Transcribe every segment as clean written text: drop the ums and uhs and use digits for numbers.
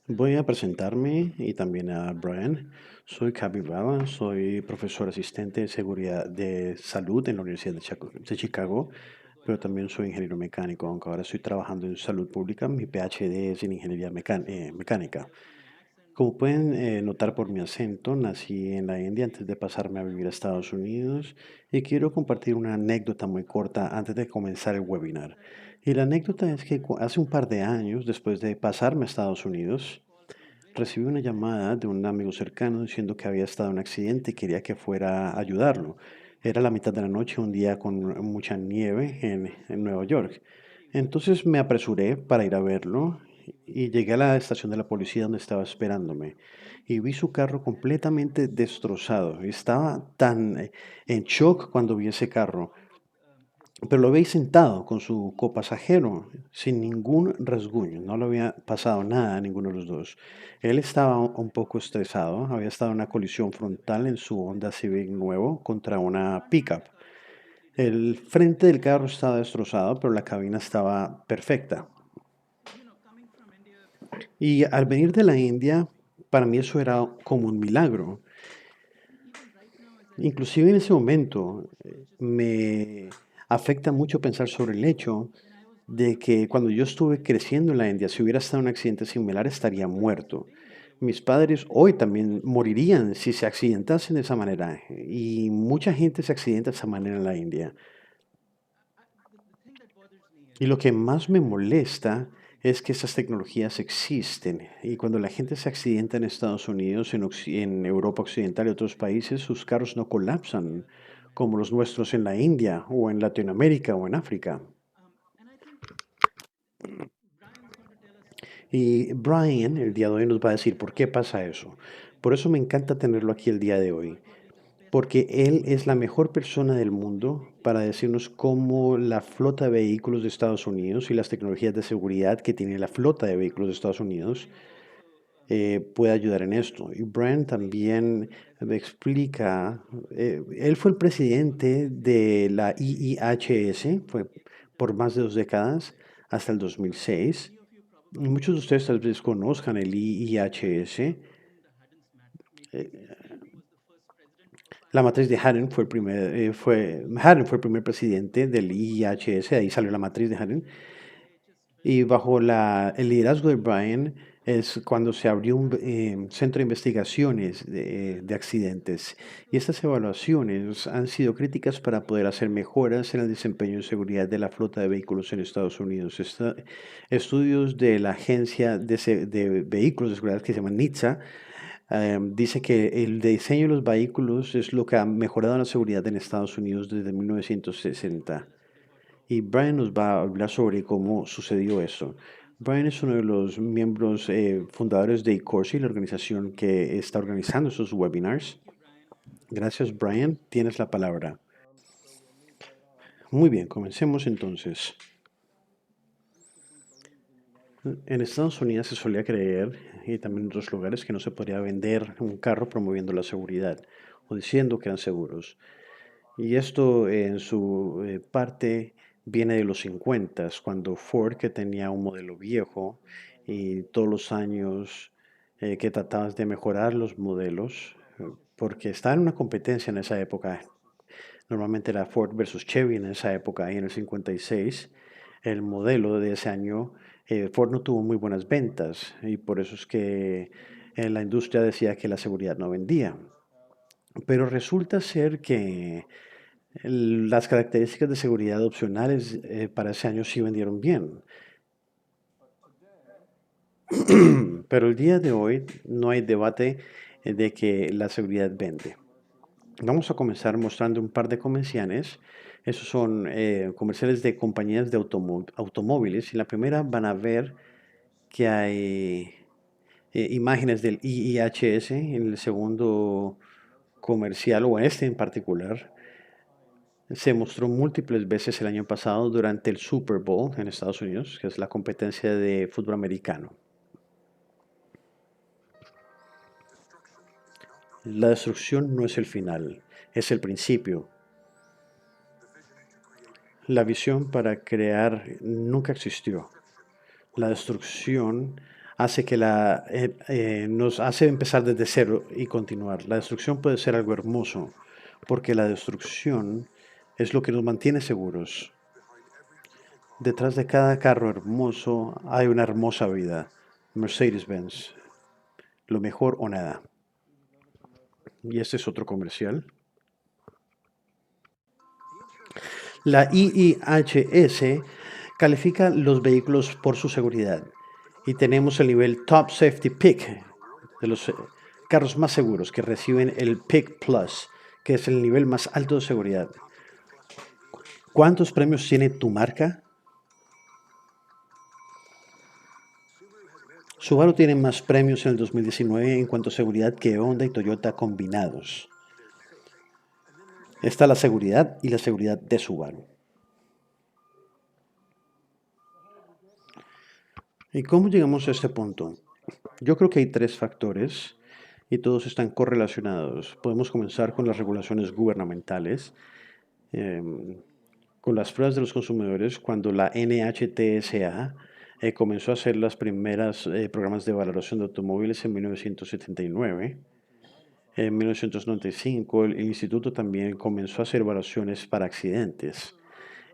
Voy a presentarme y también a Brian. Soy Kabi Baba, soy profesor asistente de seguridad de salud en la Universidad de Chicago, pero también soy ingeniero mecánico, aunque ahora estoy trabajando en salud pública. Mi PhD es en ingeniería mecánica. Como pueden notar por mi acento, nací en la India antes de pasarme a vivir a Estados Unidos y quiero compartir una anécdota muy corta antes de comenzar el webinar. Y la anécdota es que hace un par de años, después de pasarme a Estados Unidos, recibí una llamada de un amigo cercano diciendo que había estado en un accidente y quería que fuera a ayudarlo. Era la mitad de la noche, un día con mucha nieve en Nueva York. Entonces me apresuré para ir a verlo y llegué a la estación de la policía donde estaba esperándome y vi su carro completamente destrozado. Estaba tan en shock cuando vi ese carro, pero lo veis sentado con su copasajero, sin ningún rasguño, no le había pasado nada a ninguno de los dos. Él estaba un poco estresado, había estado en una colisión frontal en su Honda Civic nuevo contra una pickup. El frente del carro estaba destrozado, pero la cabina estaba perfecta. Y al venir de la India, para mí eso era como un milagro. Inclusive en ese momento me afecta mucho pensar sobre el hecho de que cuando yo estuve creciendo en la India, si hubiera estado en un accidente similar, estaría muerto. Mis padres hoy también morirían si se accidentasen de esa manera. Y mucha gente se accidenta de esa manera en la India. Y lo que más me molesta es que esas tecnologías existen. Y cuando la gente se accidenta en Estados Unidos, en Europa Occidental y otros países, sus carros no colapsan como los nuestros en la India o en Latinoamérica o en África. Y Brian, el día de hoy, nos va a decir por qué pasa eso. Por eso me encanta tenerlo aquí el día de hoy, porque él es la mejor persona del mundo para decirnos cómo la flota de vehículos de Estados Unidos y las tecnologías de seguridad que tiene la flota de vehículos de Estados Unidos puede ayudar en esto. Y Brian también me explica, él fue el presidente de la IIHS, fue por más de 2 décadas, hasta el 2006. Muchos de ustedes tal vez conozcan el IIHS. La matriz de Haddon fue Haddon fue el primer presidente del IIHS, ahí salió la matriz de Haddon. Y bajo el liderazgo de Brian es cuando se abrió un centro de investigaciones de accidentes. Y estas evaluaciones han sido críticas para poder hacer mejoras en el desempeño de seguridad de la flota de vehículos en Estados Unidos. Estudios de la Agencia de Vehículos de Seguridad que se llama NHTSA dice que el diseño de los vehículos es lo que ha mejorado la seguridad en Estados Unidos desde 1960. Y Brian nos va a hablar sobre cómo sucedió eso. Brian es uno de los miembros fundadores de eCourse, la organización que está organizando esos webinars. Gracias, Brian. Tienes la palabra. Muy bien, comencemos entonces. En Estados Unidos se solía creer, y también en otros lugares, que no se podía vender un carro promoviendo la seguridad o diciendo que eran seguros. Y esto en su parte viene de los 50, cuando Ford, que tenía un modelo viejo y todos los años que trataban de mejorar los modelos, porque estaba en una competencia en esa época. Normalmente era Ford versus Chevy en esa época, y en el 56, el modelo de ese año, Ford no tuvo muy buenas ventas y por eso es que la industria decía que la seguridad no vendía. Pero resulta ser que las características de seguridad opcionales para ese año sí vendieron bien. Pero el día de hoy no hay debate de que la seguridad vende. Vamos a comenzar mostrando un par de comerciales. Esos son comerciales de compañías de automóviles. Y en la primera van a ver que hay imágenes del IIHS. En el segundo comercial, o este en particular, se mostró múltiples veces el año pasado durante el Super Bowl en Estados Unidos, que es la competencia de fútbol americano. La destrucción no es el final, es el principio. La visión para crear nunca existió. La destrucción hace que nos hace empezar desde cero y continuar. La destrucción puede ser algo hermoso, porque la destrucción es lo que nos mantiene seguros. Detrás de cada carro hermoso hay una hermosa vida. Mercedes-Benz, lo mejor o nada. Y este es otro comercial. La IIHS califica los vehículos por su seguridad y tenemos el nivel Top Safety Pick de los carros más seguros que reciben el Pick Plus, que es el nivel más alto de seguridad. ¿Cuántos premios tiene tu marca? Subaru tiene más premios en el 2019 en cuanto a seguridad que Honda y Toyota combinados. Está la seguridad y la seguridad de Subaru. ¿Y cómo llegamos a este punto? Yo creo que hay tres factores y todos están correlacionados. Podemos comenzar con las regulaciones gubernamentales, con las pruebas de los consumidores, cuando la NHTSA comenzó a hacer las primeras programas de valoración de automóviles en 1979. En 1995 el instituto también comenzó a hacer evaluaciones para accidentes.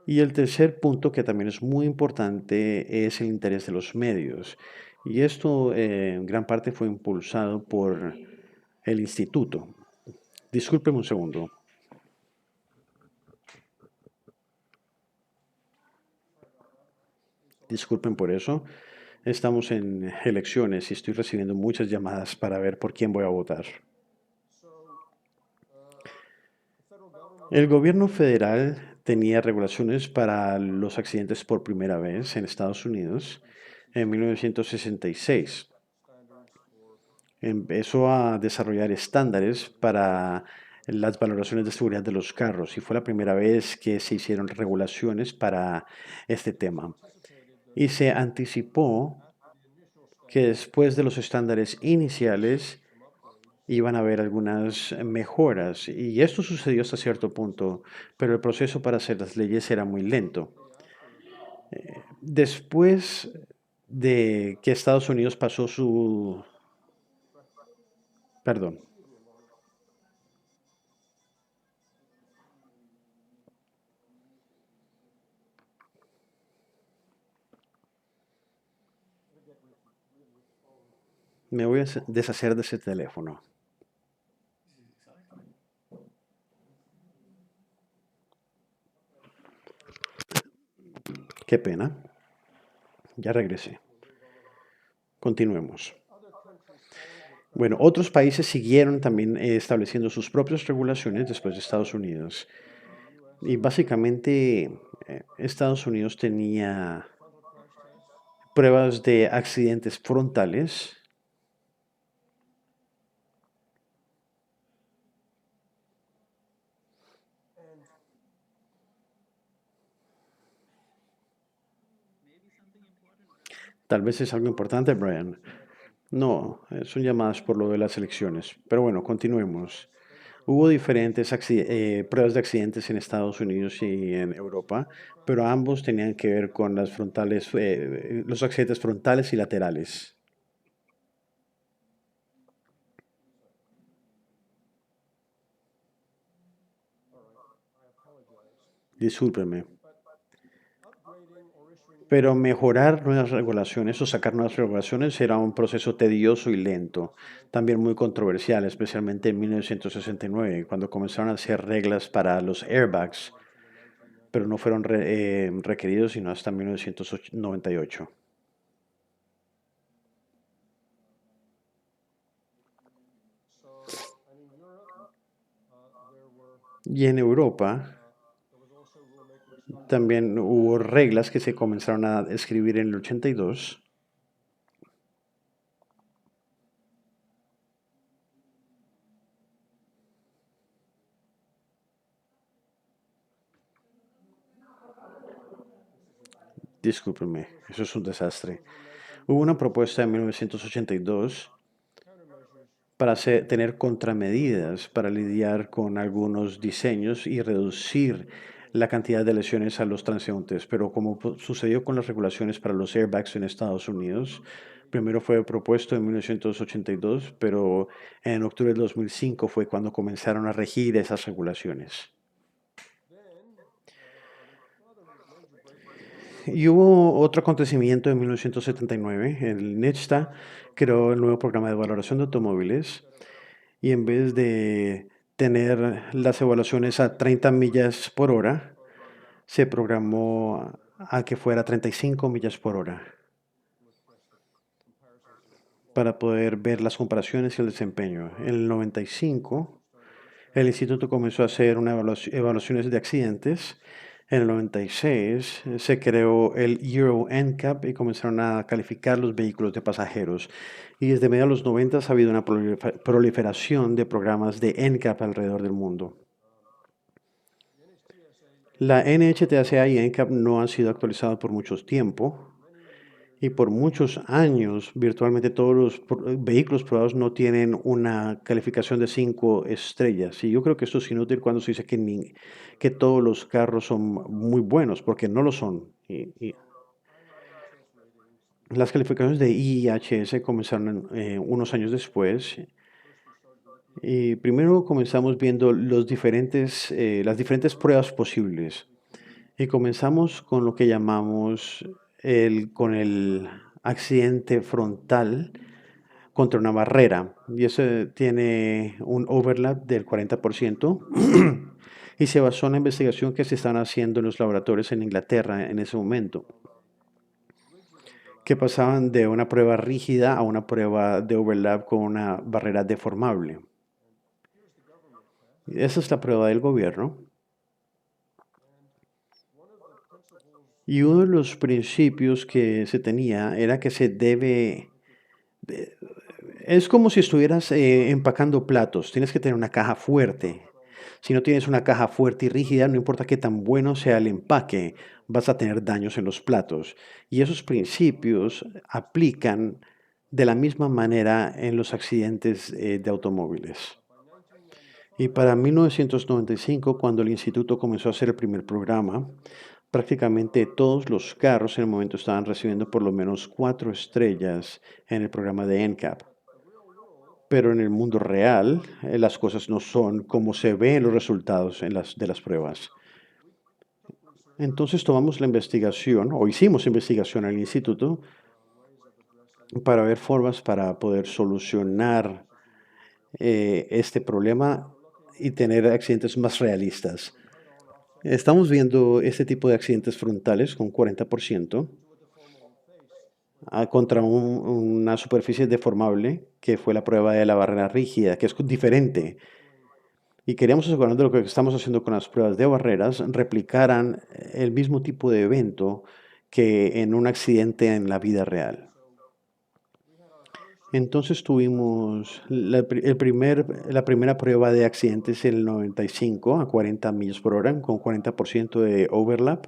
Y el tercer punto, que también es muy importante, es el interés de los medios. Y esto en gran parte fue impulsado por el instituto. Discúlpeme un segundo. Disculpen por eso. Estamos en elecciones y estoy recibiendo muchas llamadas para ver por quién voy a votar. El gobierno federal tenía regulaciones para los accidentes por primera vez en Estados Unidos en 1966. Empezó a desarrollar estándares para las valoraciones de seguridad de los carros y fue la primera vez que se hicieron regulaciones para este tema. Y se anticipó que después de los estándares iniciales iban a haber algunas mejoras y esto sucedió hasta cierto punto, pero el proceso para hacer las leyes era muy lento. Después de que Estados Unidos pasó su... Perdón. Me voy a deshacer de ese teléfono. Qué pena. Ya regresé. Continuemos. Bueno, otros países siguieron también estableciendo sus propias regulaciones después de Estados Unidos. Y básicamente Estados Unidos tenía pruebas de accidentes frontales. Tal vez es algo importante, Brian. No, son llamadas por lo de las elecciones. Pero bueno, continuemos. Hubo diferentes pruebas de accidentes en Estados Unidos y en Europa, pero ambos tenían que ver con las frontales, los accidentes frontales y laterales. Discúlpeme. Pero mejorar nuevas regulaciones o sacar nuevas regulaciones era un proceso tedioso y lento, también muy controversial, especialmente en 1969, cuando comenzaron a hacer reglas para los airbags, pero no fueron requeridos sino hasta 1998. Y en Europa también hubo reglas que se comenzaron a escribir en el 82. Discúlpenme, eso es un desastre. Hubo una propuesta en 1982 para tener contramedidas para lidiar con algunos diseños y reducir la cantidad de lesiones a los transeúntes. Pero como sucedió con las regulaciones para los airbags en Estados Unidos, Primero fue propuesto en 1982, pero en octubre del 2005 fue cuando comenzaron a regir esas regulaciones. Y hubo otro acontecimiento en 1979. El NHTSA creó el nuevo programa de valoración de automóviles y en vez de tener las evaluaciones a 30 millas por hora, se programó a que fuera 35 millas por hora para poder ver las comparaciones y el desempeño. En el 95, el instituto comenzó a hacer evaluaciones de accidentes. En el 96 se creó el Euro NCAP y comenzaron a calificar los vehículos de pasajeros. Y desde mediados de los 90 ha habido una proliferación de programas de NCAP alrededor del mundo. La NHTSA y NCAP no han sido actualizados por mucho tiempo. Y por muchos años, virtualmente todos los vehículos probados no tienen una calificación de 5 estrellas. Y yo creo que esto es inútil cuando se dice que todos los carros son muy buenos, porque no lo son. Y las calificaciones de IIHS comenzaron unos años después. Y primero comenzamos viendo las diferentes pruebas posibles. Y comenzamos con lo que llamamos con el accidente frontal contra una barrera. Y ese tiene un overlap del 40%. Y se basó en la investigación que se están haciendo en los laboratorios en Inglaterra en ese momento, que pasaban de una prueba rígida a una prueba de overlap con una barrera deformable. Esa es la prueba del gobierno. Y uno de los principios que se tenía era que se debe. Es como si estuvieras empacando platos. Tienes que tener una caja fuerte. Si no tienes una caja fuerte y rígida, no importa qué tan bueno sea el empaque, vas a tener daños en los platos. Y esos principios aplican de la misma manera en los accidentes de automóviles. Y para 1995, cuando el instituto comenzó a hacer el primer programa, prácticamente todos los carros en el momento estaban recibiendo por lo menos 4 estrellas en el programa de NCAP. Pero en el mundo real, las cosas no son como se ven en los resultados de las pruebas. Entonces tomamos la investigación, o hicimos investigación al instituto, para ver formas para poder solucionar este problema y tener accidentes más realistas. Estamos viendo este tipo de accidentes frontales con 40% contra una superficie deformable, que fue la prueba de la barrera rígida, que es diferente. Y queríamos asegurarnos de lo que estamos haciendo con las pruebas de barreras, replicaran el mismo tipo de evento que en un accidente en la vida real. Entonces tuvimos la primera prueba de accidentes en el 95 a 40 millas por hora con 40% de overlap.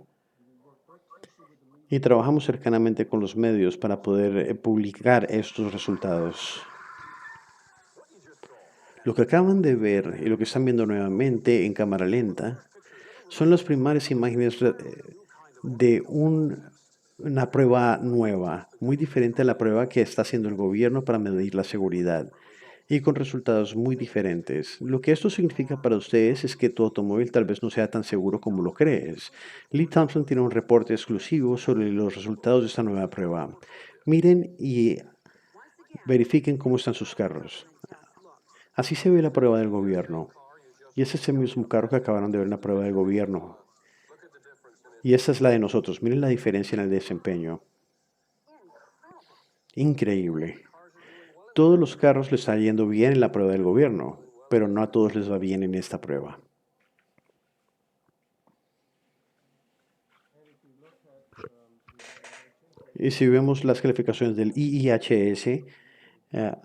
Y trabajamos cercanamente con los medios para poder publicar estos resultados. Lo que acaban de ver y lo que están viendo nuevamente en cámara lenta son las primeras imágenes de una prueba nueva, muy diferente a la prueba que está haciendo el gobierno para medir la seguridad y con resultados muy diferentes. Lo que esto significa para ustedes es que tu automóvil tal vez no sea tan seguro como lo crees. Lee Thompson tiene un reporte exclusivo sobre los resultados de esta nueva prueba. Miren y verifiquen cómo están sus carros. Así se ve la prueba del gobierno. Y ese es el mismo carro que acabaron de ver en la prueba del gobierno. Y esta es la de nosotros. Miren la diferencia en el desempeño. Increíble. Todos los carros les está yendo bien en la prueba del gobierno, pero no a todos les va bien en esta prueba. Y si vemos las calificaciones del IIHS,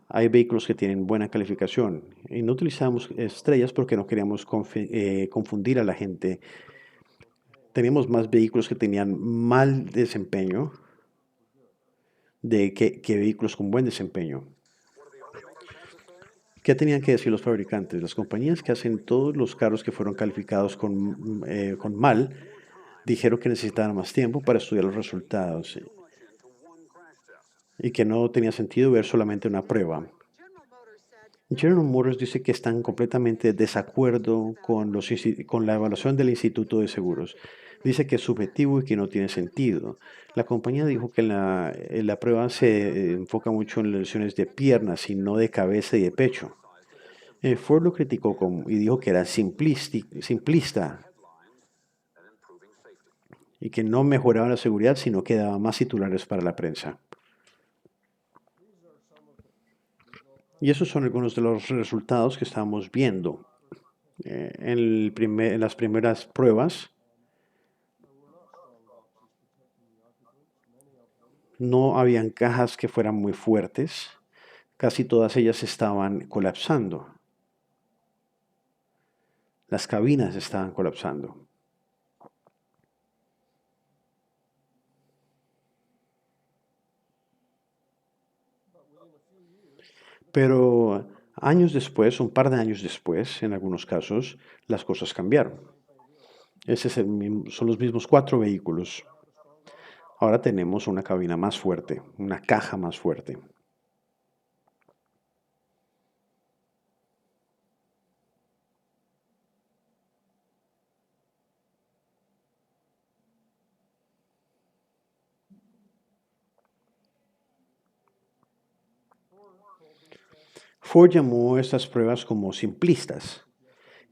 hay vehículos que tienen buena calificación. Y no utilizamos estrellas porque no queríamos confundir a la gente. Teníamos más vehículos que tenían mal desempeño que vehículos con buen desempeño. ¿Qué tenían que decir los fabricantes? Las compañías que hacen todos los carros que fueron calificados con mal dijeron que necesitaban más tiempo para estudiar los resultados. y que no tenía sentido ver solamente una prueba. General Motors dice que están completamente de desacuerdo con, con la evaluación del Instituto de Seguros. Dice que es subjetivo y que no tiene sentido. La compañía dijo que la prueba se enfoca mucho en lesiones de piernas y no de cabeza y de pecho. Ford lo criticó y dijo que era simplista y que no mejoraba la seguridad, sino que daba más titulares para la prensa. Y esos son algunos de los resultados que estamos viendo. En las primeras pruebas no habían cajas que fueran muy fuertes, casi todas ellas estaban colapsando, las cabinas estaban colapsando. Pero años después, un par de años después, en algunos casos, las cosas cambiaron. Son los mismos cuatro vehículos. Ahora tenemos una cabina más fuerte, una caja más fuerte. Ford llamó estas pruebas como simplistas.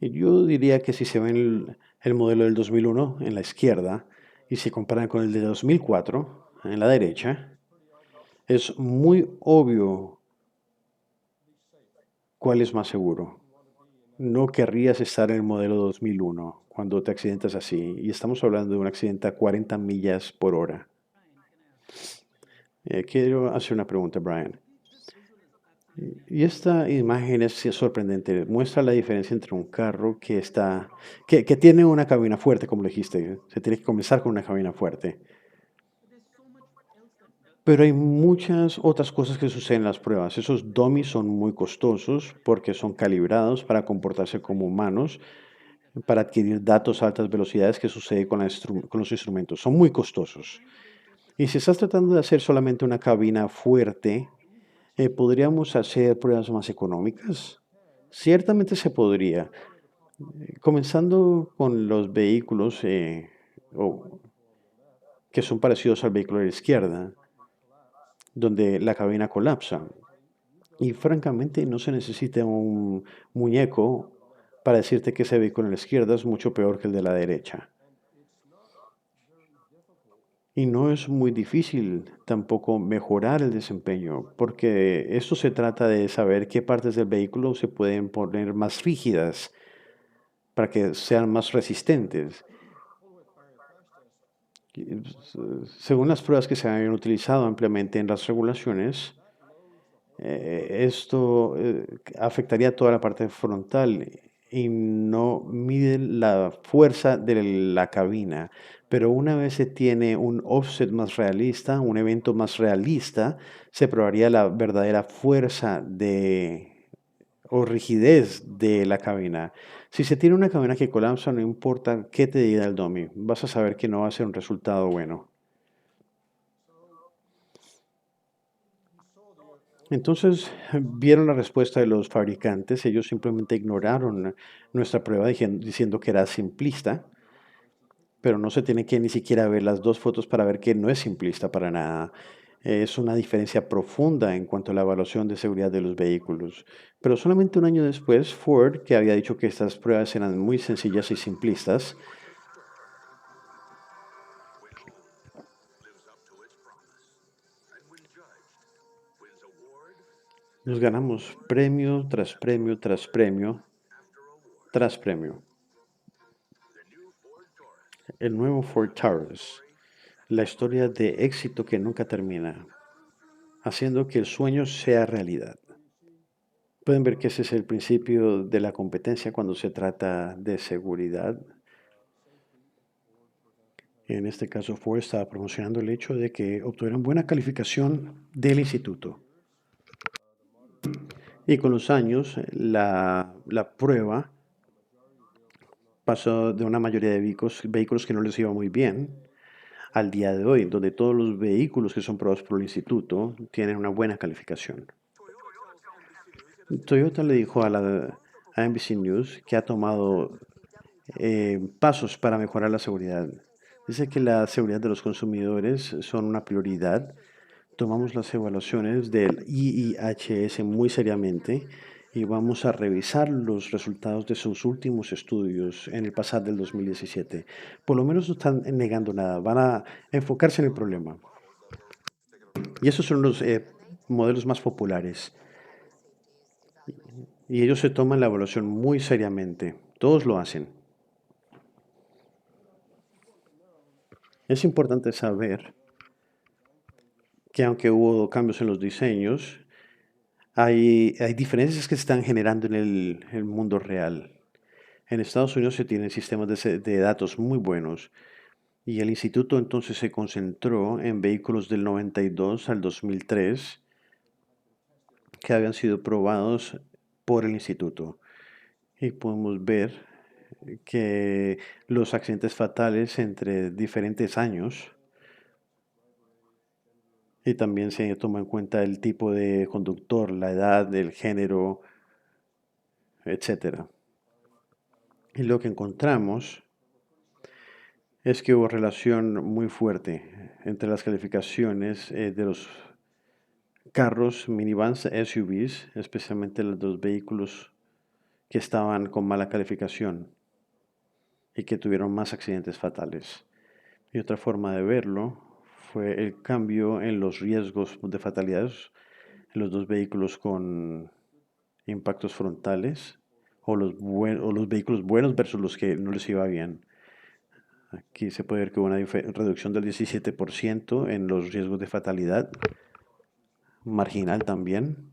Y yo diría que si se ven el modelo del 2001 en la izquierda y se comparan con el de 2004 en la derecha, es muy obvio cuál es más seguro. No querrías estar en el modelo 2001 cuando te accidentas así. Y estamos hablando de un accidente a 40 millas por hora. Quiero hacer una pregunta, Brian. Y esta imagen es sorprendente. Muestra la diferencia entre un carro que tiene una cabina fuerte, como le dijiste. Se tiene que comenzar con una cabina fuerte. Pero hay muchas otras cosas que suceden en las pruebas. Esos dummies son muy costosos porque son calibrados para comportarse como humanos, para adquirir datos a altas velocidades que sucede con los instrumentos. Son muy costosos. Y si estás tratando de hacer solamente una cabina fuerte, ¿podríamos hacer pruebas más económicas? Ciertamente se podría. Comenzando con los vehículos o- que son parecidos al vehículo de la izquierda, donde la cabina colapsa. Y francamente no se necesita un muñeco para decirte que ese vehículo a la izquierda es mucho peor que el de la derecha. Y no es muy difícil tampoco mejorar el desempeño, porque esto se trata de saber qué partes del vehículo se pueden poner más rígidas para que sean más resistentes. Según las pruebas que se han utilizado ampliamente en las regulaciones, esto afectaría toda la parte frontal y no mide la fuerza de la cabina. Pero una vez se tiene un offset más realista, un evento más realista, se probaría la verdadera fuerza o rigidez de la cabina. Si se tiene una cabina que colapsa, no importa qué te diga el dummy, vas a saber que no va a ser un resultado bueno. Entonces, vieron la respuesta de los fabricantes, ellos simplemente ignoraron nuestra prueba diciendo que era simplista, pero no se tiene que ni siquiera ver las dos fotos para ver que no es simplista para nada. Es una diferencia profunda en cuanto a la evaluación de seguridad de los vehículos. Pero solamente un año después, Ford, que había dicho que estas pruebas eran muy sencillas y simplistas, nos ganamos premio tras premio tras premio tras premio. El nuevo Ford Taurus, la historia de éxito que nunca termina, haciendo que el sueño sea realidad. Pueden ver que ese es el principio de la competencia cuando se trata de seguridad. En este caso, Ford estaba promocionando el hecho de que obtuvieran buena calificación del instituto. Y con los años, la prueba pasó de una mayoría de vehículos que no les iba muy bien al día de hoy, donde todos los vehículos que son probados por el instituto tienen una buena calificación. Toyota le dijo a NBC News que ha tomado pasos para mejorar la seguridad. Dice que la seguridad de los consumidores son una prioridad. Tomamos las evaluaciones del IIHS muy seriamente y vamos a revisar los resultados de sus últimos estudios en el pasado del 2017. Por lo menos no están negando nada, van a enfocarse en el problema. Y esos son los modelos más populares. Y ellos se toman la evaluación muy seriamente. Todos lo hacen. Es importante saber que aunque hubo cambios en los diseños, hay diferencias que se están generando en el mundo real. En Estados Unidos se tienen sistemas de datos muy buenos y el instituto entonces se concentró en vehículos del 92 al 2003 que habían sido probados por el instituto. Y podemos ver que los accidentes fatales entre diferentes años y también se toma en cuenta el tipo de conductor, la edad, el género, etcétera. Y lo que encontramos es que hubo relación muy fuerte entre las calificaciones de los carros, minivans, SUVs, especialmente los dos vehículos que estaban con mala calificación y que tuvieron más accidentes fatales. Y otra forma de verlo fue el cambio en los riesgos de fatalidades en los dos vehículos con impactos frontales o los vehículos buenos versus los que no les iba bien. Aquí se puede ver que hubo una reducción del 17% en los riesgos de fatalidad, marginal también,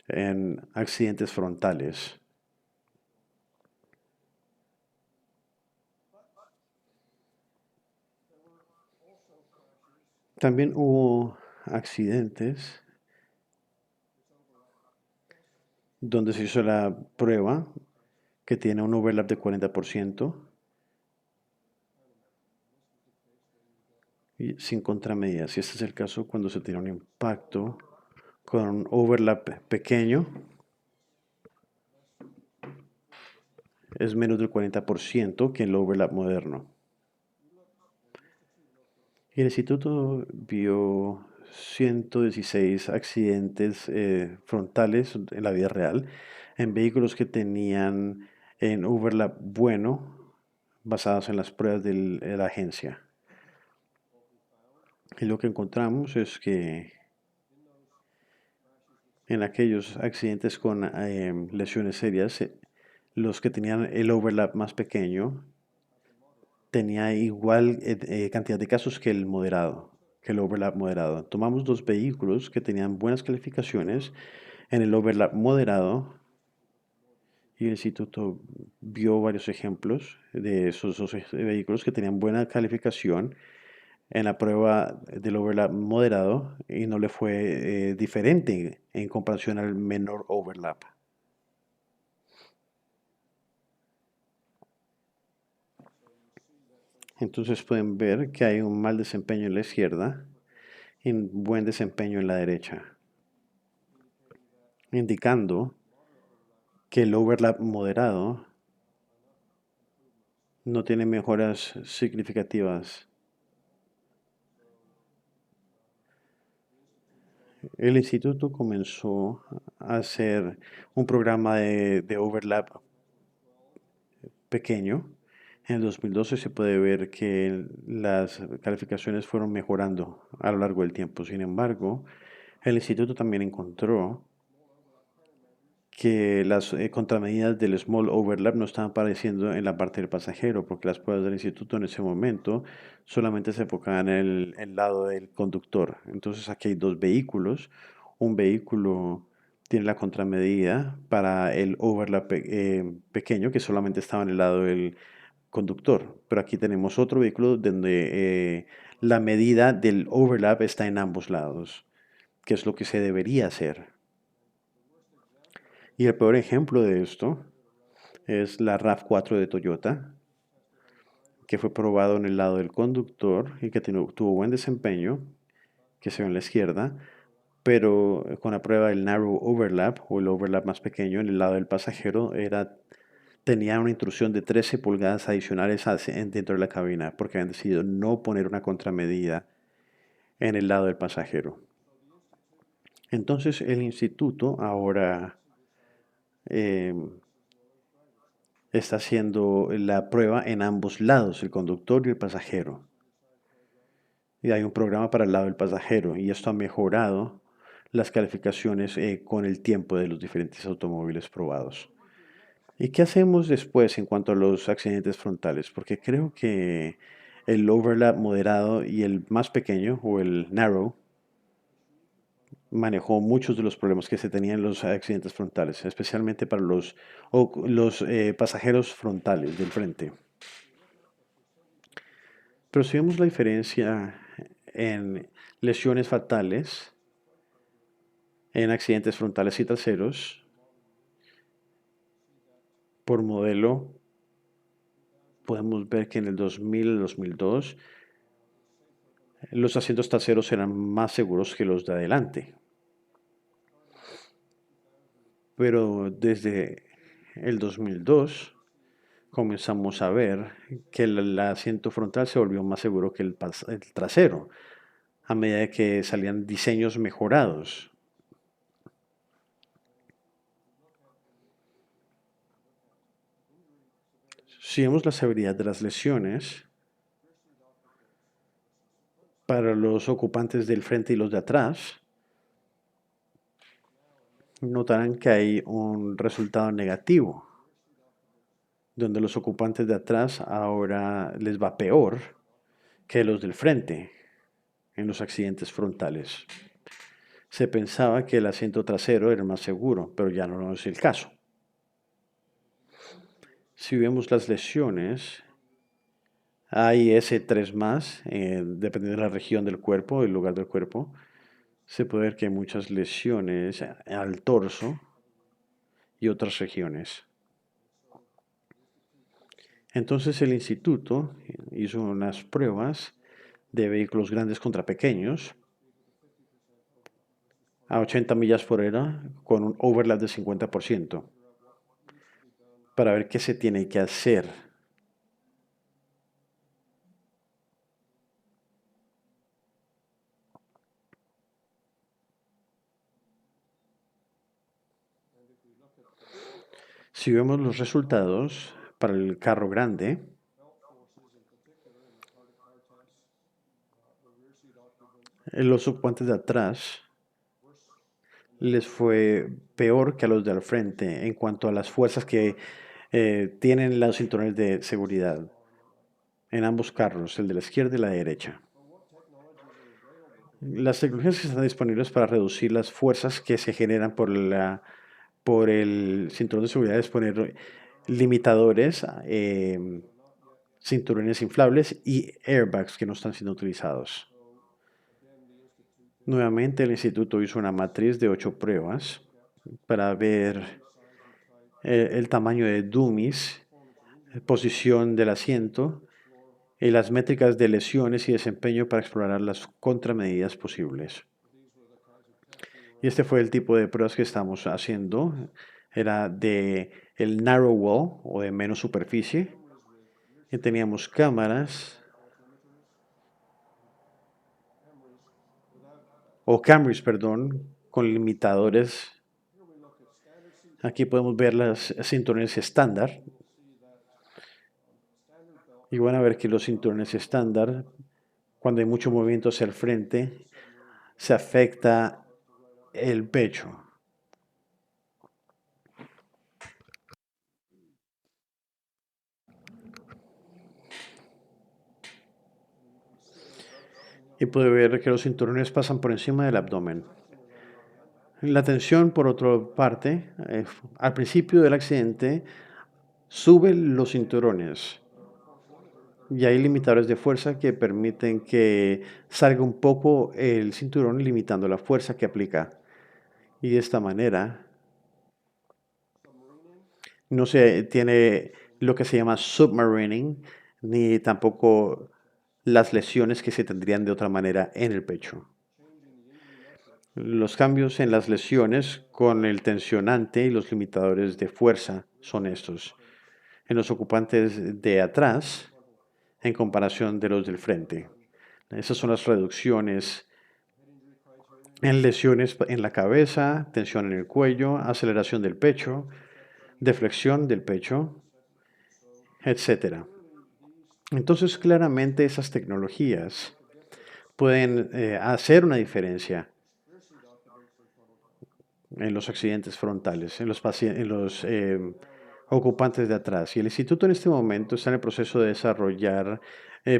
en accidentes frontales. También hubo accidentes donde se hizo la prueba que tiene un overlap de 40% y sin contramedidas. Y este es el caso cuando se tiene un impacto con un overlap pequeño, es menos del 40% que el overlap moderno. Y el instituto vio 116 accidentes frontales en la vida real en vehículos que tenían en overlap bueno basados en las pruebas de la agencia. Y lo que encontramos es que en aquellos accidentes con lesiones serias, los que tenían el overlap más pequeño tenía igual cantidad de casos que el moderado, que el overlap moderado. Tomamos dos vehículos que tenían buenas calificaciones en el overlap moderado y el instituto vio varios ejemplos de esos dos vehículos que tenían buena calificación en la prueba del overlap moderado y no le fue diferente en comparación al menor overlap. Entonces pueden ver que hay un mal desempeño en la izquierda y un buen desempeño en la derecha, indicando que el overlap moderado no tiene mejoras significativas. El instituto comenzó a hacer un programa de overlap pequeño. En el 2012 se puede ver que las calificaciones fueron mejorando a lo largo del tiempo. Sin embargo, el instituto también encontró que las contramedidas del small overlap no estaban apareciendo en la parte del pasajero, porque las pruebas del instituto en ese momento solamente se enfocaban en el lado del conductor. Entonces aquí hay dos vehículos. Un vehículo tiene la contramedida para el overlap pequeño que solamente estaba en el lado del conductor, pero aquí tenemos otro vehículo donde la medida del overlap está en ambos lados, que es lo que se debería hacer. Y el peor ejemplo de esto es la RAV4 de Toyota, que fue probado en el lado del conductor y que tuvo buen desempeño, que se ve en la izquierda, pero con la prueba del narrow overlap o el overlap más pequeño en el lado del pasajero tenía una intrusión de 13 pulgadas adicionales dentro de la cabina porque habían decidido no poner una contramedida en el lado del pasajero. Entonces el instituto ahora eh, está haciendo la prueba en ambos lados, el conductor y el pasajero. Y hay un programa para el lado del pasajero y esto ha mejorado las calificaciones con el tiempo de los diferentes automóviles probados. ¿Y qué hacemos después en cuanto a los accidentes frontales? Porque creo que el overlap moderado y el más pequeño o el narrow manejó muchos de los problemas que se tenían en los accidentes frontales, especialmente para los pasajeros frontales del frente. Pero si vemos la diferencia en lesiones fatales, en accidentes frontales y traseros, por modelo, podemos ver que en el 2000 y 2002 los asientos traseros eran más seguros que los de adelante. Pero desde el 2002 comenzamos a ver que el asiento frontal se volvió más seguro que el trasero, a medida que salían diseños mejorados. Si vemos la severidad de las lesiones para los ocupantes del frente y los de atrás, notarán que hay un resultado negativo, donde los ocupantes de atrás ahora les va peor que los del frente en los accidentes frontales. Se pensaba que el asiento trasero era más seguro, pero ya no es el caso. Si vemos las lesiones, hay S3 más, dependiendo de la región del cuerpo, el lugar del cuerpo, se puede ver que hay muchas lesiones al torso y otras regiones. Entonces el instituto hizo unas pruebas de vehículos grandes contra pequeños a 80 millas por hora con un overlap de 50% para ver qué se tiene que hacer. Si vemos los resultados para el carro grande, los ocupantes de atrás les fue peor que a los de al frente en cuanto a las fuerzas que tienen los cinturones de seguridad en ambos carros, el de la izquierda y la derecha. Las tecnologías que están disponibles para reducir las fuerzas que se generan por el cinturón de seguridad es poner limitadores, cinturones inflables y airbags que no están siendo utilizados. Nuevamente, el instituto hizo una matriz de 8 pruebas para ver el tamaño de dummies, posición del asiento y las métricas de lesiones y desempeño para explorar las contramedidas posibles. Y este fue el tipo de pruebas que estamos haciendo. Era de el narrow wall o de menos superficie. Y teníamos cámaras o Camrys, perdón, con limitadores. Aquí podemos ver las cinturones estándar. Y van a ver que los cinturones estándar, cuando hay mucho movimiento hacia el frente, se afecta el pecho. Y puede ver que los cinturones pasan por encima del abdomen. La tensión, por otra parte, al principio del accidente, sube los cinturones y hay limitadores de fuerza que permiten que salga un poco el cinturón limitando la fuerza que aplica. Y de esta manera no se tiene lo que se llama submarining, ni tampoco las lesiones que se tendrían de otra manera en el pecho. Los cambios en las lesiones con el tensionante y los limitadores de fuerza son estos. En los ocupantes de atrás, en comparación de los del frente. Esas son las reducciones en lesiones en la cabeza, tensión en el cuello, aceleración del pecho, deflexión del pecho, etcétera. Entonces, claramente esas tecnologías pueden hacer una diferencia en los accidentes frontales, en los ocupantes de atrás. Y el instituto en este momento está en el proceso de desarrollar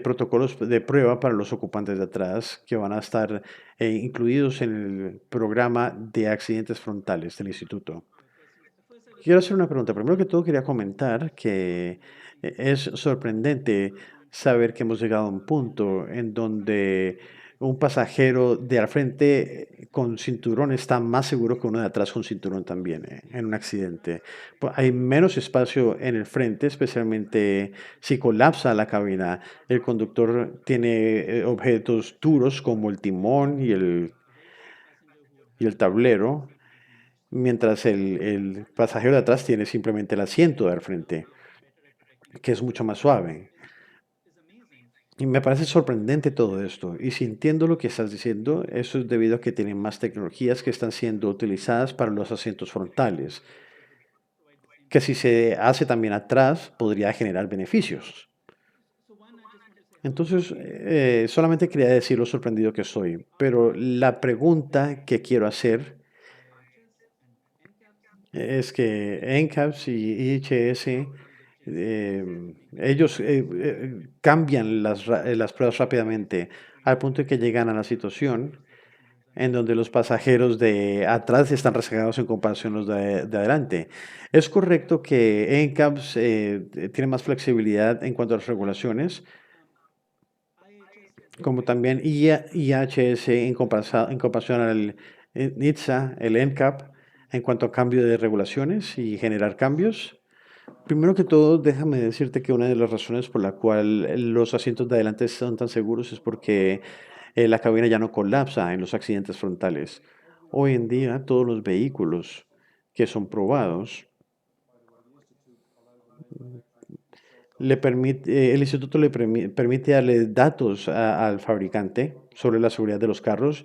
protocolos de prueba para los ocupantes de atrás que van a estar incluidos en el programa de accidentes frontales del instituto. Quiero hacer una pregunta. Primero que todo, quería comentar que es sorprendente saber que hemos llegado a un punto en donde un pasajero de al frente con cinturón está más seguro que uno de atrás con cinturón también en un accidente. Hay menos espacio en el frente, especialmente si colapsa la cabina. El conductor tiene objetos duros como el timón y el tablero, mientras el pasajero de atrás tiene simplemente el asiento de al frente, que es mucho más suave. Y me parece sorprendente todo esto. Y si entiendo lo que estás diciendo, eso es debido a que tienen más tecnologías que están siendo utilizadas para los asientos frontales, que si se hace también atrás, podría generar beneficios. Entonces, solamente quería decir lo sorprendido que soy, pero la pregunta que quiero hacer es que NCAPS y IHS, ellos cambian las pruebas rápidamente al punto de que llegan a la situación en donde los pasajeros de atrás están rezagados en comparación a los de adelante. Es correcto que NCAPS tiene más flexibilidad en cuanto a las regulaciones, como también IHS en comparación al NHTSA, el NCAP, en cuanto a cambio de regulaciones y generar cambios. Primero que todo, déjame decirte que una de las razones por la cual los asientos de adelante son tan seguros es porque la cabina ya no colapsa en los accidentes frontales. Hoy en día, todos los vehículos que son probados, el instituto permite darle datos al fabricante sobre la seguridad de los carros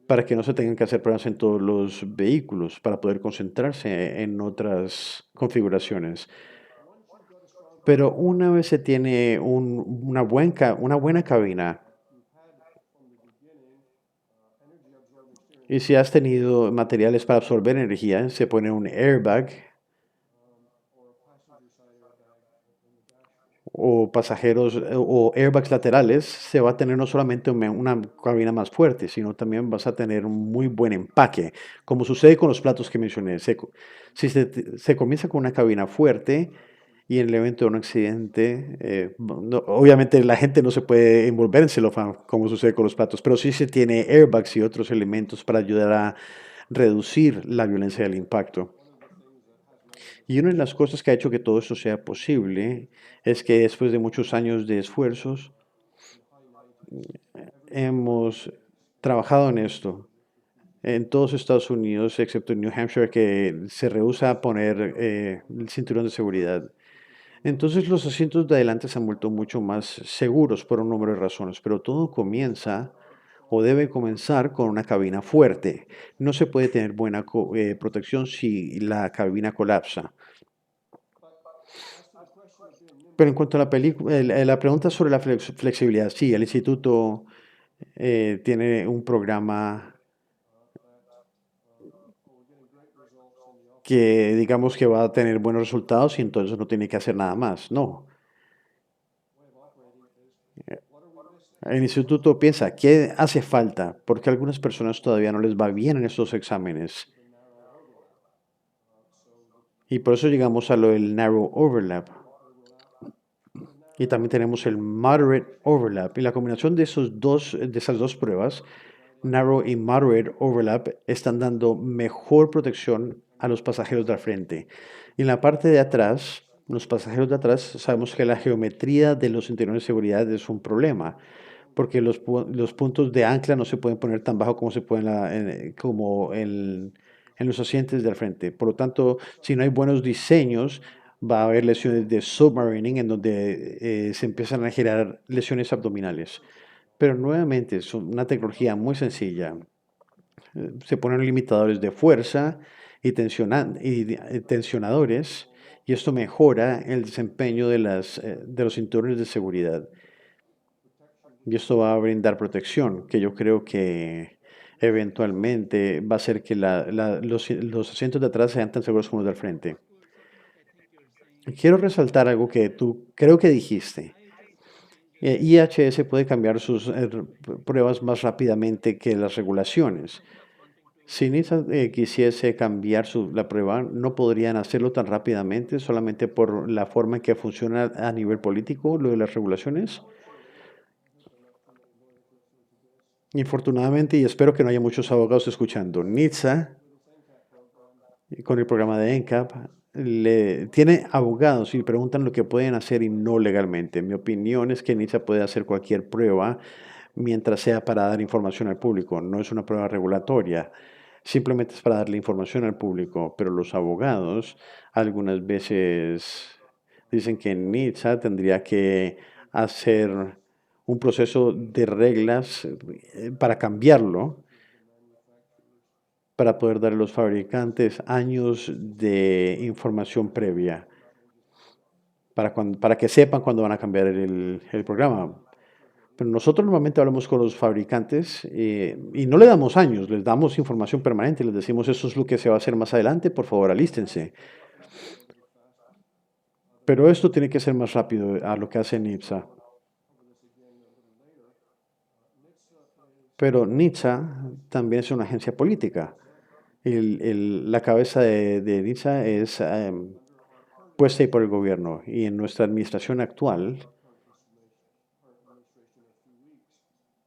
para que no se tengan que hacer pruebas en todos los vehículos, para poder concentrarse en otras configuraciones. Pero una vez se tiene una buena cabina, y si has tenido materiales para absorber energía, se pone un airbag o pasajeros o airbags laterales, se va a tener no solamente una cabina más fuerte, sino también vas a tener un muy buen empaque, como sucede con los platos que mencioné. Si se comienza con una cabina fuerte y en el evento de un accidente, obviamente la gente no se puede envolver en celofán, como sucede con los platos, pero sí se tiene airbags y otros elementos para ayudar a reducir la violencia del impacto. Y una de las cosas que ha hecho que todo esto sea posible es que después de muchos años de esfuerzos, hemos trabajado en esto en todos Estados Unidos, excepto en New Hampshire, que se rehúsa a poner el cinturón de seguridad. Entonces los asientos de adelante se han vuelto mucho más seguros por un número de razones, pero todo comienza o debe comenzar con una cabina fuerte. No se puede tener buena protección si la cabina colapsa. Pero en cuanto a la pregunta sobre la flexibilidad, sí, el instituto tiene un programa que digamos que va a tener buenos resultados y entonces no tiene que hacer nada más. No, el instituto piensa, ¿qué hace falta? Porque a algunas personas todavía no les va bien en estos exámenes. Y por eso llegamos a lo del narrow overlap. Y también tenemos el moderate overlap. Y la combinación de esas dos pruebas, narrow y moderate overlap, están dando mejor protección a los pasajeros de al frente. Y en la parte de atrás, los pasajeros de atrás, sabemos que la geometría de los cinturones de seguridad es un problema, porque los puntos de ancla no se pueden poner tan bajo como se pueden en los asientos del frente. Por lo tanto, si no hay buenos diseños, va a haber lesiones de submarining en donde se empiezan a generar lesiones abdominales. Pero nuevamente, es una tecnología muy sencilla. Se ponen limitadores de fuerza y tensionadores, y esto mejora el desempeño de los cinturones de seguridad. Y esto va a brindar protección, que yo creo que eventualmente va a hacer que los asientos de atrás sean tan seguros como los del frente. Quiero resaltar algo que tú creo que dijiste. IHS puede cambiar sus pruebas más rápidamente que las regulaciones. Si NISA quisiese cambiar la prueba, no podrían hacerlo tan rápidamente solamente por la forma en que funciona a nivel político lo de las regulaciones. Infortunadamente, y espero que no haya muchos abogados escuchando, NHTSA, con el programa de NCAP, tiene abogados y preguntan lo que pueden hacer y no legalmente. Mi opinión es que NHTSA puede hacer cualquier prueba mientras sea para dar información al público. No es una prueba regulatoria, simplemente es para darle información al público. Pero los abogados algunas veces dicen que NHTSA tendría que hacer un proceso de reglas para cambiarlo, para poder dar a los fabricantes años de información previa, para que sepan cuándo van a cambiar el programa. Pero nosotros normalmente hablamos con los fabricantes y no le damos años, les damos información permanente, les decimos eso es lo que se va a hacer más adelante, por favor alístense. Pero esto tiene que ser más rápido a lo que hace NHTSA. Pero NHTSA también es una agencia política. La cabeza de NHTSA es puesta ahí por el gobierno y en nuestra administración actual,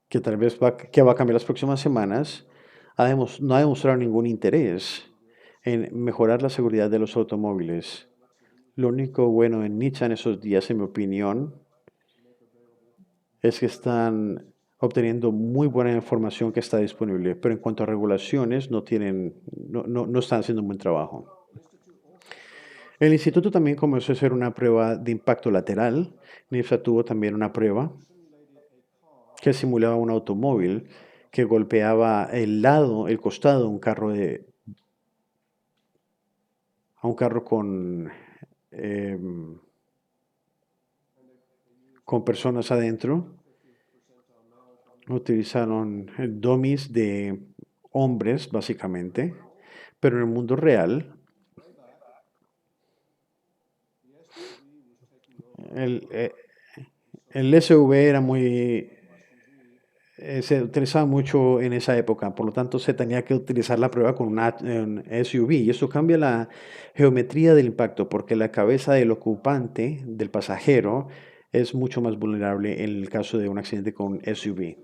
que va a cambiar las próximas semanas, no ha demostrado ningún interés en mejorar la seguridad de los automóviles. Lo único bueno en NHTSA en esos días, en mi opinión, es que están obteniendo muy buena información que está disponible, pero en cuanto a regulaciones no están haciendo un buen trabajo. El instituto también comenzó a hacer una prueba de impacto lateral. NHTSA tuvo también una prueba que simulaba un automóvil que golpeaba el costado de a un carro em, con personas adentro. Utilizaron dummies de hombres, básicamente, pero en el mundo real, el, eh, el SUV se utilizaba mucho en esa época, por lo tanto se tenía que utilizar la prueba con un SUV y eso cambia la geometría del impacto porque la cabeza del ocupante, del pasajero, es mucho más vulnerable en el caso de un accidente con un SUV.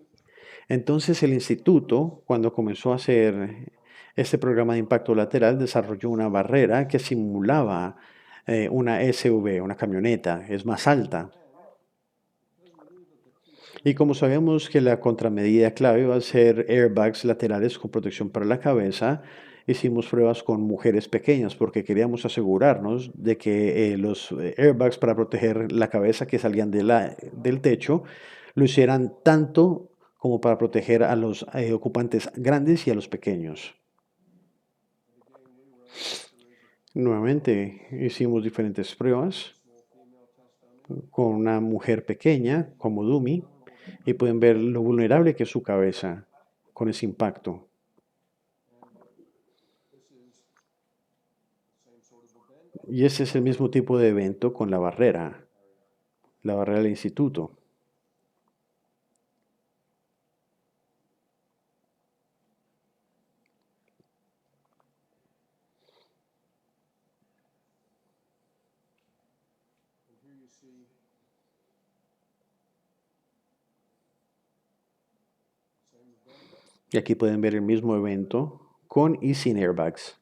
Entonces el instituto, cuando comenzó a hacer este programa de impacto lateral, desarrolló una barrera que simulaba una SUV, una camioneta, es más alta. Y como sabemos que la contramedida clave va a ser airbags laterales con protección para la cabeza, hicimos pruebas con mujeres pequeñas porque queríamos asegurarnos de que los airbags para proteger la cabeza que salían del techo lo hicieran tanto como para proteger a los ocupantes grandes y a los pequeños. Nuevamente hicimos diferentes pruebas con una mujer pequeña como Dumi y pueden ver lo vulnerable que es su cabeza con ese impacto. Y ese es el mismo tipo de evento con la barrera del instituto. Y aquí pueden ver el mismo evento con y sin airbags.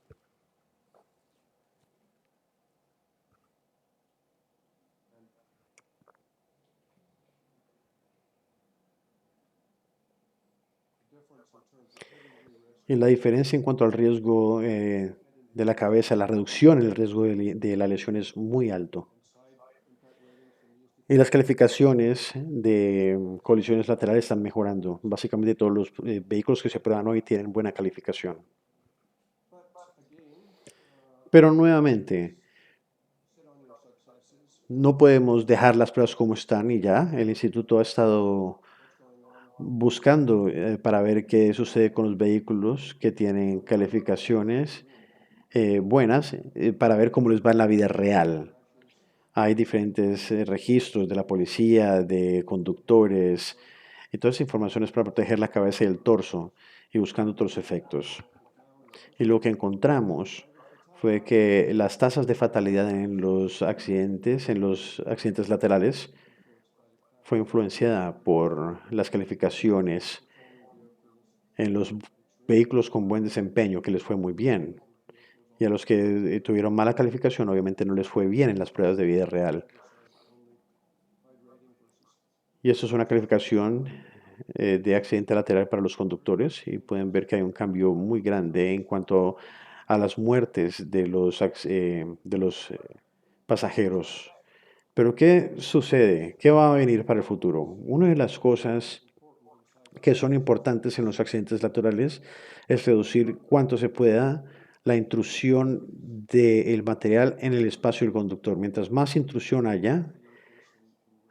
Y la diferencia en cuanto al riesgo de la cabeza, la reducción en el riesgo de la lesión es muy alto. Y las calificaciones de colisiones laterales están mejorando. Básicamente todos los vehículos que se prueban hoy tienen buena calificación. Pero nuevamente, no podemos dejar las pruebas como están y ya. El instituto ha estado buscando para ver qué sucede con los vehículos que tienen calificaciones buenas para ver cómo les va en la vida real. Hay diferentes registros de la policía, de conductores, y toda esa información es para proteger la cabeza y el torso y buscando otros efectos. Y lo que encontramos fue que las tasas de fatalidad en los accidentes laterales, fue influenciada por las calificaciones en los vehículos con buen desempeño, que les fue muy bien. Y a los que tuvieron mala calificación, obviamente no les fue bien en las pruebas de vida real. Y eso es una calificación de accidente lateral para los conductores y pueden ver que hay un cambio muy grande en cuanto a las muertes de los pasajeros. Pero ¿qué sucede? ¿Qué va a venir para el futuro? Una de las cosas que son importantes en los accidentes laterales es reducir cuanto se pueda la intrusión del material en el espacio del conductor. Mientras más intrusión haya,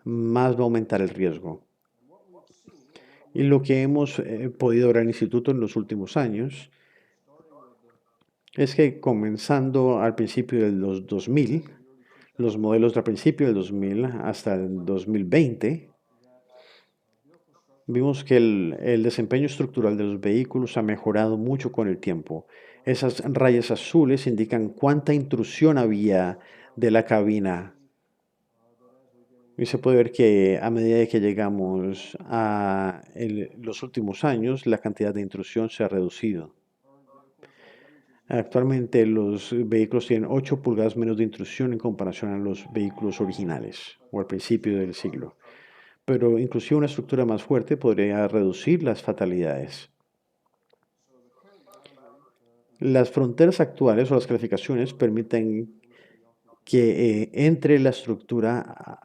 más va a aumentar el riesgo. Y lo que hemos podido ver en el instituto en los últimos años es que comenzando al principio de los 2000, los modelos del principio del 2000 hasta el 2020, vimos que el desempeño estructural de los vehículos ha mejorado mucho con el tiempo. Esas rayas azules indican cuánta intrusión había de la cabina. Y se puede ver que a medida que llegamos a los últimos años, la cantidad de intrusión se ha reducido. Actualmente los vehículos tienen 8 pulgadas menos de intrusión en comparación a los vehículos originales o al principio del siglo. Pero inclusive una estructura más fuerte podría reducir las fatalidades. Las fronteras actuales o las calificaciones permiten que entre la estructura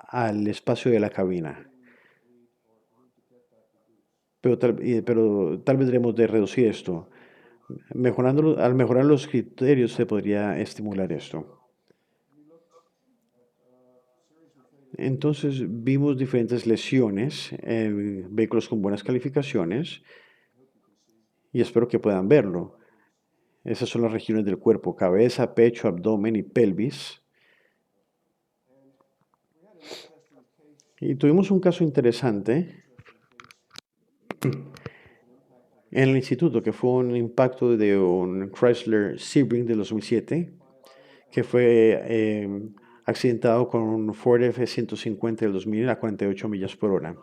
al espacio de la cabina. Pero tal vez debemos de reducir esto. Al mejorar los criterios se podría estimular esto. Entonces vimos diferentes lesiones en vehículos con buenas calificaciones y espero que puedan verlo. Esas son las regiones del cuerpo: cabeza, pecho, abdomen y pelvis. Y tuvimos un caso interesante en el instituto, que fue un impacto de un Chrysler Sebring de 2007, que fue accidentado con un Ford F-150 del 2000 a 48 millas por hora.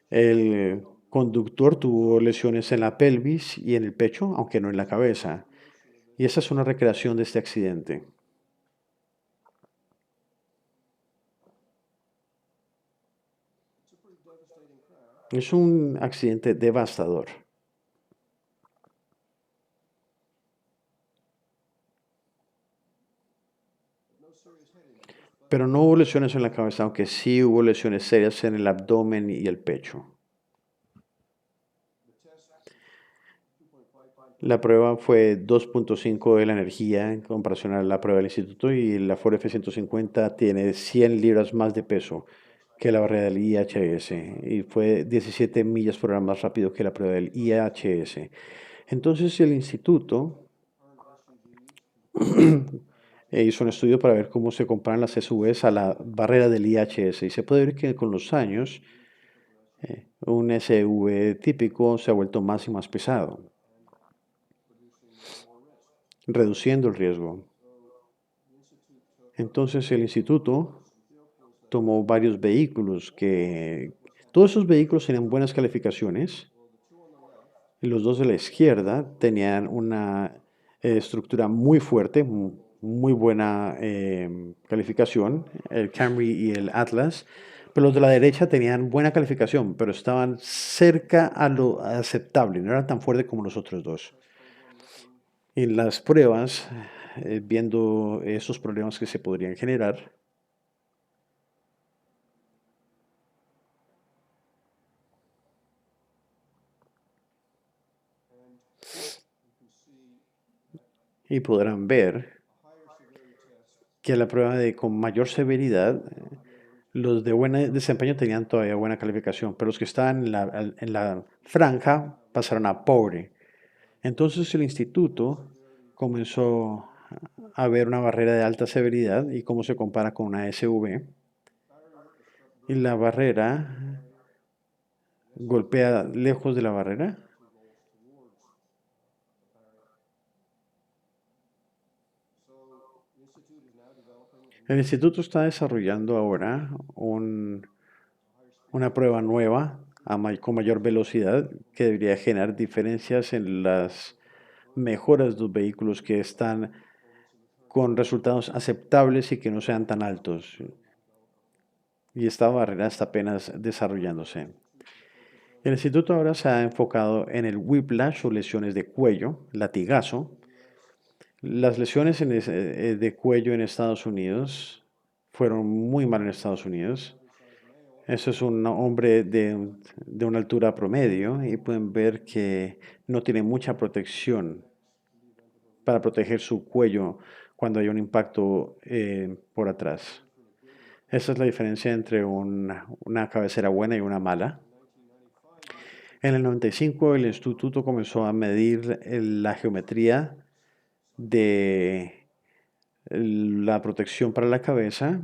El conductor tuvo lesiones en la pelvis y en el pecho, aunque no en la cabeza. Y esa es una recreación de este accidente. Es un accidente devastador. Pero no hubo lesiones en la cabeza, aunque sí hubo lesiones serias en el abdomen y el pecho. La prueba fue 2.5 de la energía en comparación a la prueba del instituto, y la Ford F-150 tiene 100 libras más de peso que la barrera del IHS y fue 17 millas por hora más rápido que la prueba del IHS. Entonces el instituto hizo un estudio para ver cómo se comparan las SUVs a la barrera del IHS y se puede ver que con los años un SUV típico se ha vuelto más y más pesado, reduciendo el riesgo. Entonces el instituto tomó varios vehículos todos esos vehículos tenían buenas calificaciones. Y los dos de la izquierda tenían una estructura muy fuerte, muy buena calificación, el Camry y el Atlas, Pero los de la derecha tenían buena calificación, pero estaban cerca a lo aceptable, no eran tan fuertes como los otros dos. En las pruebas, viendo esos problemas que se podrían generar, y podrán ver que la prueba de con mayor severidad, los de buen desempeño tenían todavía buena calificación, pero los que estaban en la franja pasaron a pobre. Entonces el instituto comenzó a ver una barrera de alta severidad y cómo se compara con una SV. Y la barrera golpea lejos de la barrera. El instituto está desarrollando ahora una prueba nueva con mayor velocidad que debería generar diferencias en las mejoras de los vehículos que están con resultados aceptables y que no sean tan altos. Y esta barrera está apenas desarrollándose. El instituto ahora se ha enfocado en el whiplash o lesiones de cuello, latigazo. Las lesiones de cuello en Estados Unidos fueron muy mal en Estados Unidos. Eso es un hombre de una altura promedio y pueden ver que no tiene mucha protección para proteger su cuello cuando hay un impacto por atrás. Esa es la diferencia entre una cabecera buena y una mala. En el 95 el instituto comenzó a medir la geometría de la protección para la cabeza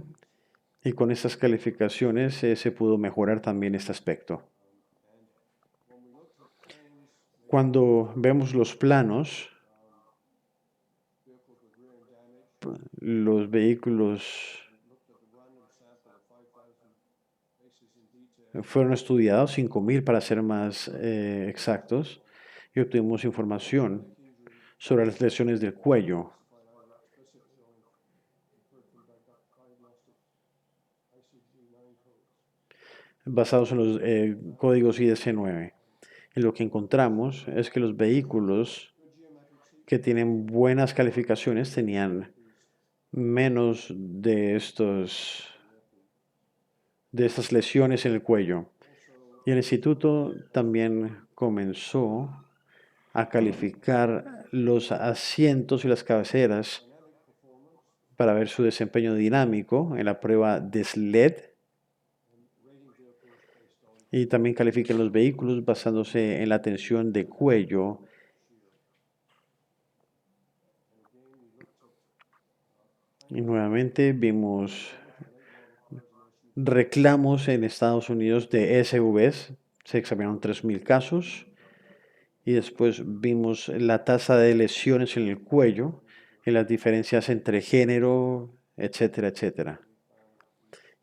y con estas calificaciones se pudo mejorar también este aspecto. Cuando vemos los planos, los vehículos fueron estudiados, 5.000 para ser más exactos, y obtuvimos información sobre las lesiones del cuello. Basados en los códigos IDC-9. Y lo que encontramos es que los vehículos que tienen buenas calificaciones tenían menos de estas lesiones en el cuello. Y el instituto también comenzó a calificar los asientos y las cabeceras para ver su desempeño dinámico en la prueba de SLED. Y también califican los vehículos basándose en la tensión de cuello. Y nuevamente vimos reclamos en Estados Unidos de SUVs. Se examinaron 3.000 casos. Y después vimos la tasa de lesiones en el cuello y las diferencias entre género, etcétera, etcétera.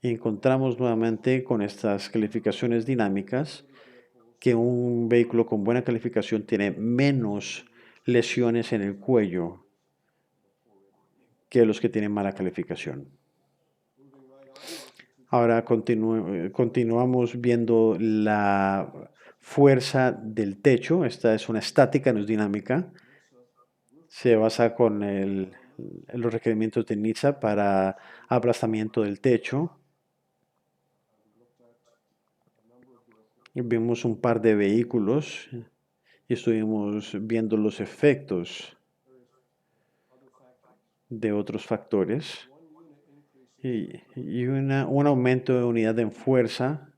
Y encontramos nuevamente con estas calificaciones dinámicas que un vehículo con buena calificación tiene menos lesiones en el cuello que los que tienen mala calificación. Ahora continuamos viendo la fuerza del techo. Esta es una estática, no es dinámica. Se basa con los requerimientos de NHTSA para aplastamiento del techo. Vimos un par de vehículos y estuvimos viendo los efectos de otros factores y un aumento de unidad en fuerza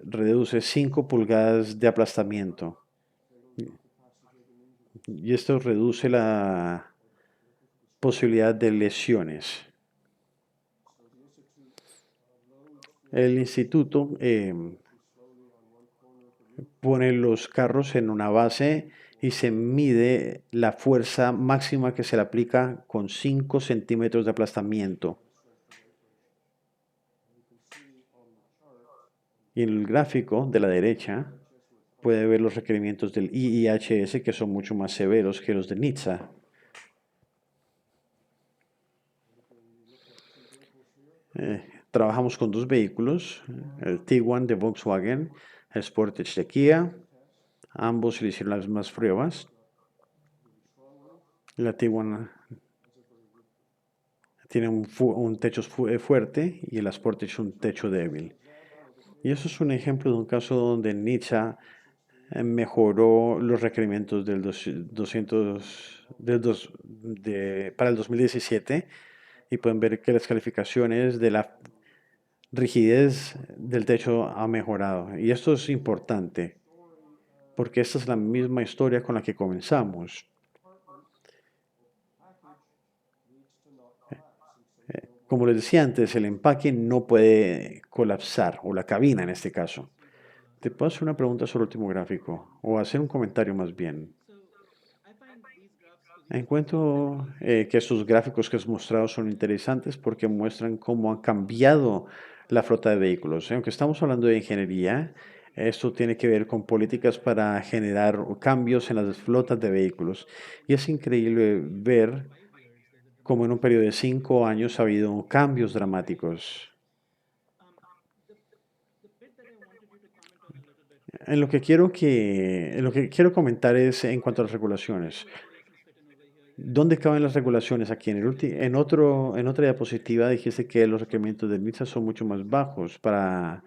reduce 5 pulgadas de aplastamiento y esto reduce la posibilidad de lesiones. El instituto pone los carros en una base y se mide la fuerza máxima que se le aplica con 5 centímetros de aplastamiento. Y en el gráfico de la derecha puede ver los requerimientos del IIHS que son mucho más severos que los de NHTSA. Trabajamos con dos vehículos, el Tiguan de Volkswagen, el Sportage de Kia. Ambos se le hicieron las mismas pruebas. La Tiguan tiene un techo fuerte y el Sportage un techo débil. Y eso es un ejemplo de un caso donde NHTSA mejoró los requerimientos del 200, para el 2017 y pueden ver que las calificaciones de la rigidez del techo ha mejorado. Y esto es importante porque esta es la misma historia con la que comenzamos. Como les decía antes, el empaque no puede colapsar, o la cabina en este caso. Te puedo hacer una pregunta sobre el último gráfico, o hacer un comentario más bien. Encuentro que estos gráficos que has mostrado son interesantes porque muestran cómo ha cambiado la flota de vehículos. Aunque estamos hablando de ingeniería, esto tiene que ver con políticas para generar cambios en las flotas de vehículos. Y es increíble ver cómo en un periodo de 5 años ha habido cambios dramáticos. En lo que quiero comentar es en cuanto a las regulaciones. ¿Dónde caben las regulaciones? Aquí en otra diapositiva dijiste que los requerimientos del NHTSA son mucho más bajos para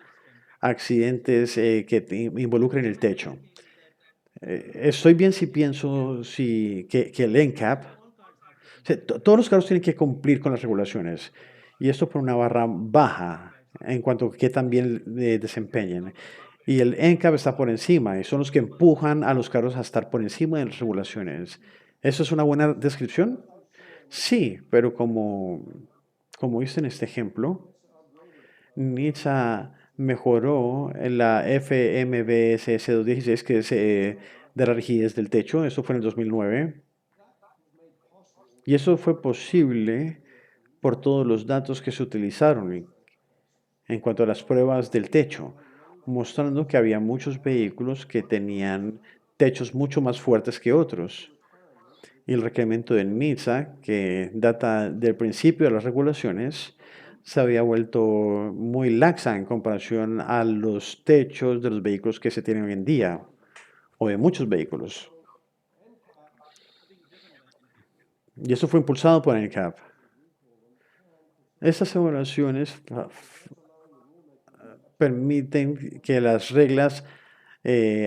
accidentes que involucren el techo. Estoy bien si pienso que el NCAP, o sea, todos los carros tienen que cumplir con las regulaciones y esto por una barra baja en cuanto a que también desempeñen. Y el NCAP está por encima y son los que empujan a los carros a estar por encima de las regulaciones. ¿Eso es una buena descripción? Sí, pero como hice en este ejemplo, NHTSA mejoró en la FMVSS 216, que es de la rigidez del techo. Eso fue en el 2009. Y eso fue posible por todos los datos que se utilizaron en cuanto a las pruebas del techo, mostrando que había muchos vehículos que tenían techos mucho más fuertes que otros. Y el requerimiento de NHTSA, que data del principio de las regulaciones, se había vuelto muy laxa en comparación a los techos de los vehículos que se tienen hoy en día, o de muchos vehículos. Y eso fue impulsado por NCAP. Estas evaluaciones permiten que las reglas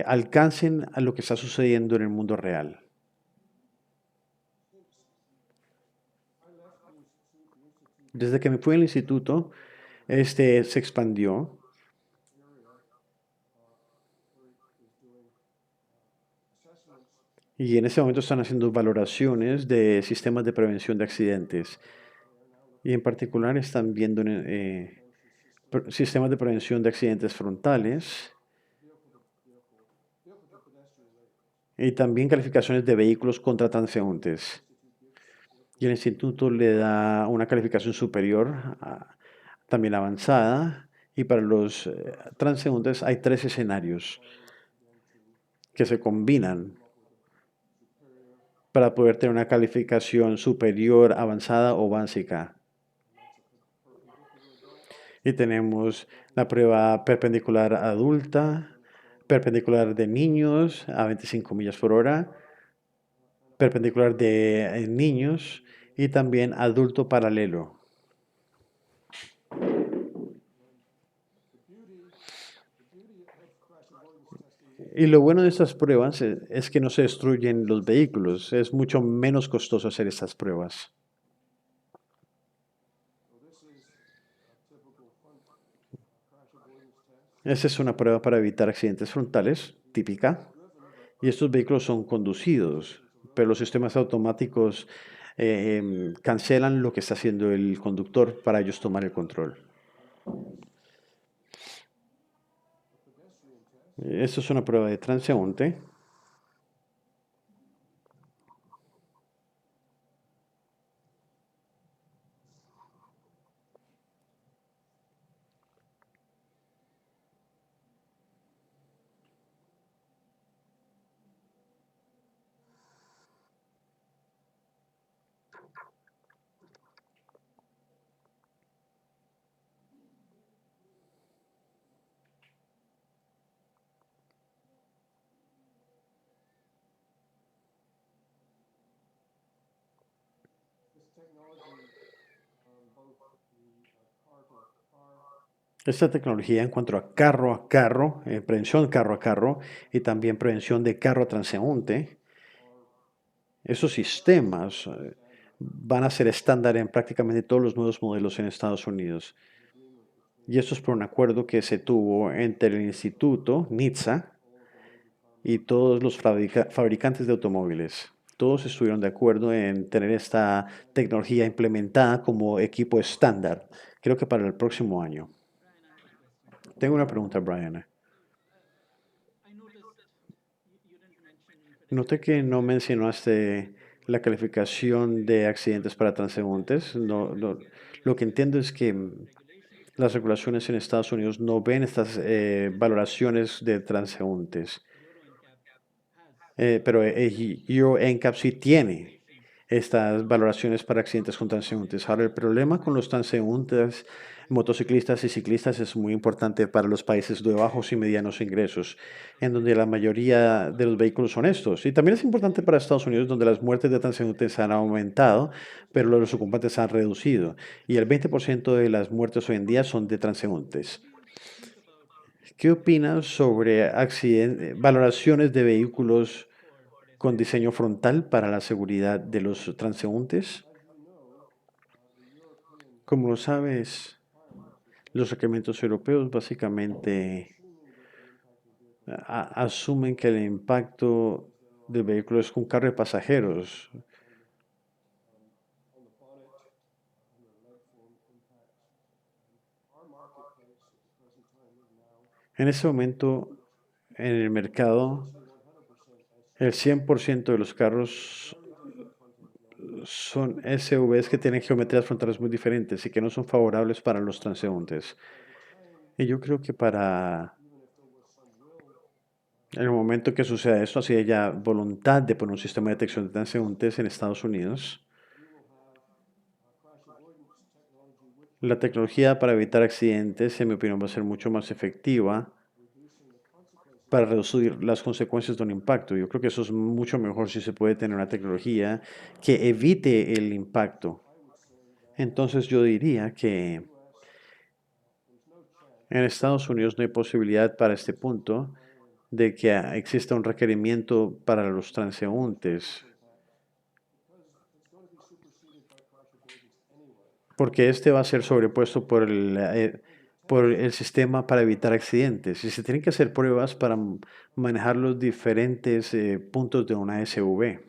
alcancen a lo que está sucediendo en el mundo real. Desde que me fui al instituto, este se expandió y en ese momento están haciendo valoraciones de sistemas de prevención de accidentes y en particular están viendo sistemas de prevención de accidentes frontales y también calificaciones de vehículos contra transeúntes. Y el instituto le da una calificación superior, también avanzada, y para los transeúntes hay 3 escenarios que se combinan para poder tener una calificación superior, avanzada o básica. Y tenemos la prueba perpendicular adulta, perpendicular de niños a 25 millas por hora, perpendicular de niños y también adulto paralelo. Y lo bueno de estas pruebas es que no se destruyen los vehículos. Es mucho menos costoso hacer estas pruebas. Esa es una prueba para evitar accidentes frontales, típica. Y estos vehículos son conducidos, pero los sistemas automáticos cancelan lo que está haciendo el conductor para ellos tomar el control. Esto es una prueba de transeúnte. Esta tecnología en cuanto a carro, prevención carro a carro y también prevención de carro a transeúnte, esos sistemas van a ser estándar en prácticamente todos los nuevos modelos en Estados Unidos. Y esto es por un acuerdo que se tuvo entre el Instituto NHTSA y todos los fabricantes de automóviles. Todos estuvieron de acuerdo en tener esta tecnología implementada como equipo estándar, creo que para el próximo año. Tengo una pregunta, Brian. Noté que no mencionaste la calificación de accidentes para transeúntes. Lo que entiendo es que las regulaciones en Estados Unidos no ven estas valoraciones de transeúntes. Pero Euro NCAP sí tiene estas valoraciones para accidentes con transeúntes. Ahora, el problema con los transeúntes, motociclistas y ciclistas es muy importante para los países de bajos y medianos ingresos, en donde la mayoría de los vehículos son estos. Y también es importante para Estados Unidos, donde las muertes de transeúntes han aumentado, pero los ocupantes han reducido. Y el 20% de las muertes hoy en día son de transeúntes. ¿Qué opinas sobre valoraciones de vehículos con diseño frontal para la seguridad de los transeúntes? Como lo sabes, los reglamentos europeos básicamente asumen que el impacto del vehículo es un carro de pasajeros. En ese momento, en el mercado, el 100% de los carros son SUVs que tienen geometrías frontales muy diferentes y que no son favorables para los transeúntes. Y yo creo que para el momento que suceda esto, así haya voluntad de poner un sistema de detección de transeúntes en Estados Unidos, la tecnología para evitar accidentes, en mi opinión, va a ser mucho más efectiva para reducir las consecuencias de un impacto. Yo creo que eso es mucho mejor si se puede tener una tecnología que evite el impacto. Entonces yo diría que en Estados Unidos no hay posibilidad para este punto de que exista un requerimiento para los transeúntes, porque este va a ser sobrepuesto por el sistema para evitar accidentes. Y se tienen que hacer pruebas para manejar los diferentes puntos de una SUV.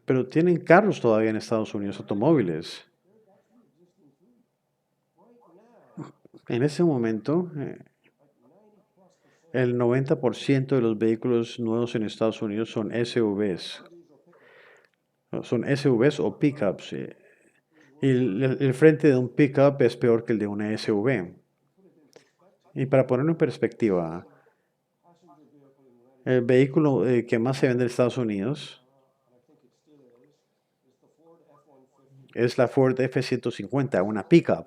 Pero tienen carros todavía en Estados Unidos, automóviles. En ese momento, el 90% de los vehículos nuevos en Estados Unidos son SUVs. Son SUVs o pickups. Y el frente de un pickup es peor que el de una SUV. Y para ponerlo en perspectiva, el vehículo que más se vende en Estados Unidos es la Ford F-150, una pickup.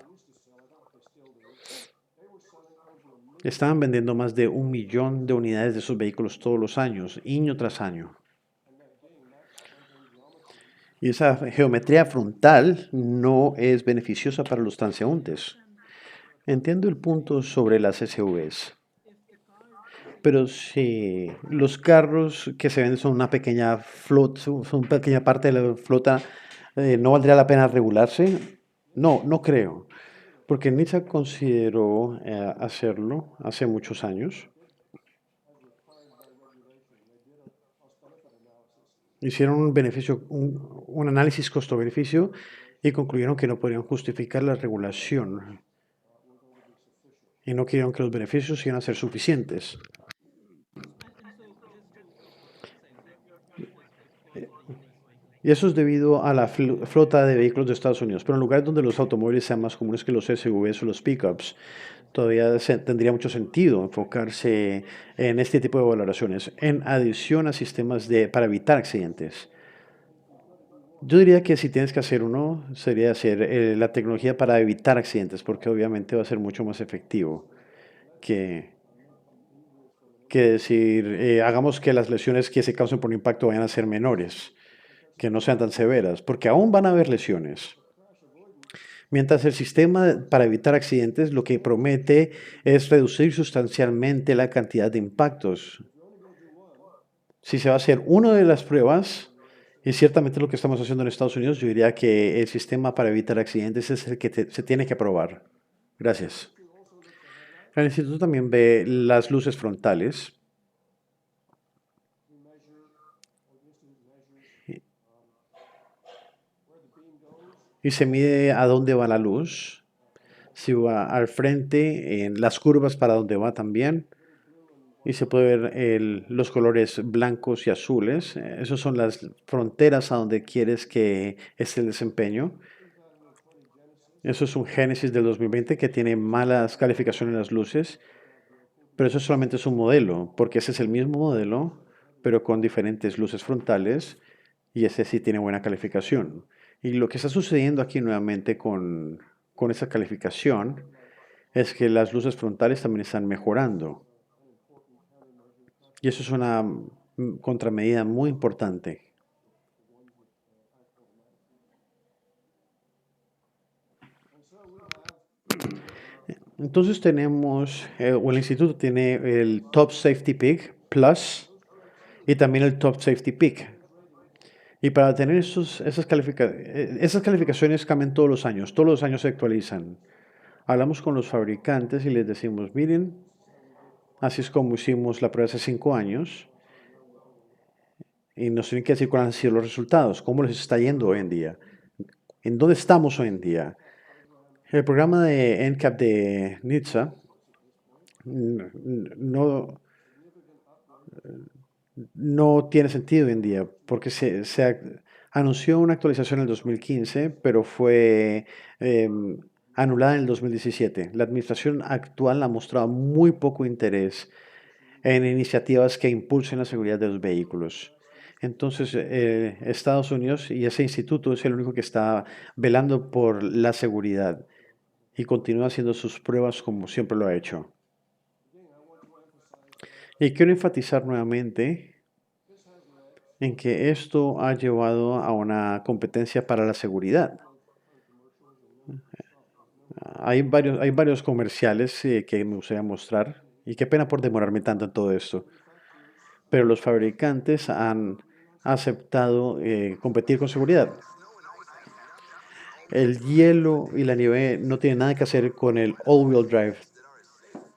Estaban vendiendo más de 1 millón de unidades de esos vehículos todos los años, año tras año. Y esa geometría frontal no es beneficiosa para los transeúntes. Entiendo el punto sobre las SUVs, pero si los carros que se venden son una pequeña flota, son una pequeña parte de la flota, ¿no valdría la pena regularse? No, no creo, porque Nissan consideró hacerlo hace muchos años. Hicieron un beneficio, un análisis costo-beneficio y concluyeron que no podían justificar la regulación y no querían que los beneficios iban a ser suficientes. Y eso es debido a la flota de vehículos de Estados Unidos. Pero en lugares donde los automóviles sean más comunes que los SUVs o los pickups, todavía tendría mucho sentido enfocarse en este tipo de valoraciones, en adición a sistemas para evitar accidentes. Yo diría que si tienes que hacer uno, sería hacer la tecnología para evitar accidentes, porque obviamente va a ser mucho más efectivo que, que decir, hagamos que las lesiones que se causen por impacto vayan a ser menores. que no sean tan severas, porque aún van a haber lesiones. Mientras el sistema para evitar accidentes lo que promete es reducir sustancialmente la cantidad de impactos. Si se va a hacer una de las pruebas, y ciertamente lo que estamos haciendo en Estados Unidos, yo diría que el sistema para evitar accidentes es el que se tiene que aprobar. Gracias. El instituto también ve las luces frontales y se mide a dónde va la luz, si va al frente, en las curvas para dónde va también, y se puede ver los colores blancos y azules. Esas son las fronteras a donde quieres que esté el desempeño. Eso es un Génesis del 2020 que tiene malas calificaciones en las luces, pero eso solamente es un modelo, porque ese es el mismo modelo, pero con diferentes luces frontales, y ese sí tiene buena calificación. Y lo que está sucediendo aquí nuevamente con esa calificación es que las luces frontales también están mejorando. Y eso es una contramedida muy importante. Entonces tenemos, o el instituto tiene el Top Safety Pick Plus y también el Top Safety Pick. Y para tener esas calificaciones cambian todos los años se actualizan. Hablamos con los fabricantes y les decimos, miren, así es como hicimos la prueba hace 5 años y nos tienen que decir cuáles han sido los resultados, cómo les está yendo hoy en día, en dónde estamos hoy en día. El programa de NCAP de NHTSA no, no tiene sentido hoy en día porque anunció una actualización en el 2015, pero fue anulada en el 2017. La administración actual ha mostrado muy poco interés en iniciativas que impulsen la seguridad de los vehículos. Entonces, Estados Unidos y ese instituto es el único que está velando por la seguridad y continúa haciendo sus pruebas como siempre lo ha hecho. Y quiero enfatizar nuevamente en que esto ha llevado a una competencia para la seguridad. Hay varios comerciales que me gustaría mostrar y qué pena por demorarme tanto en todo esto, pero los fabricantes han aceptado competir con seguridad. El hielo y la nieve no tienen nada que hacer con el all-wheel drive.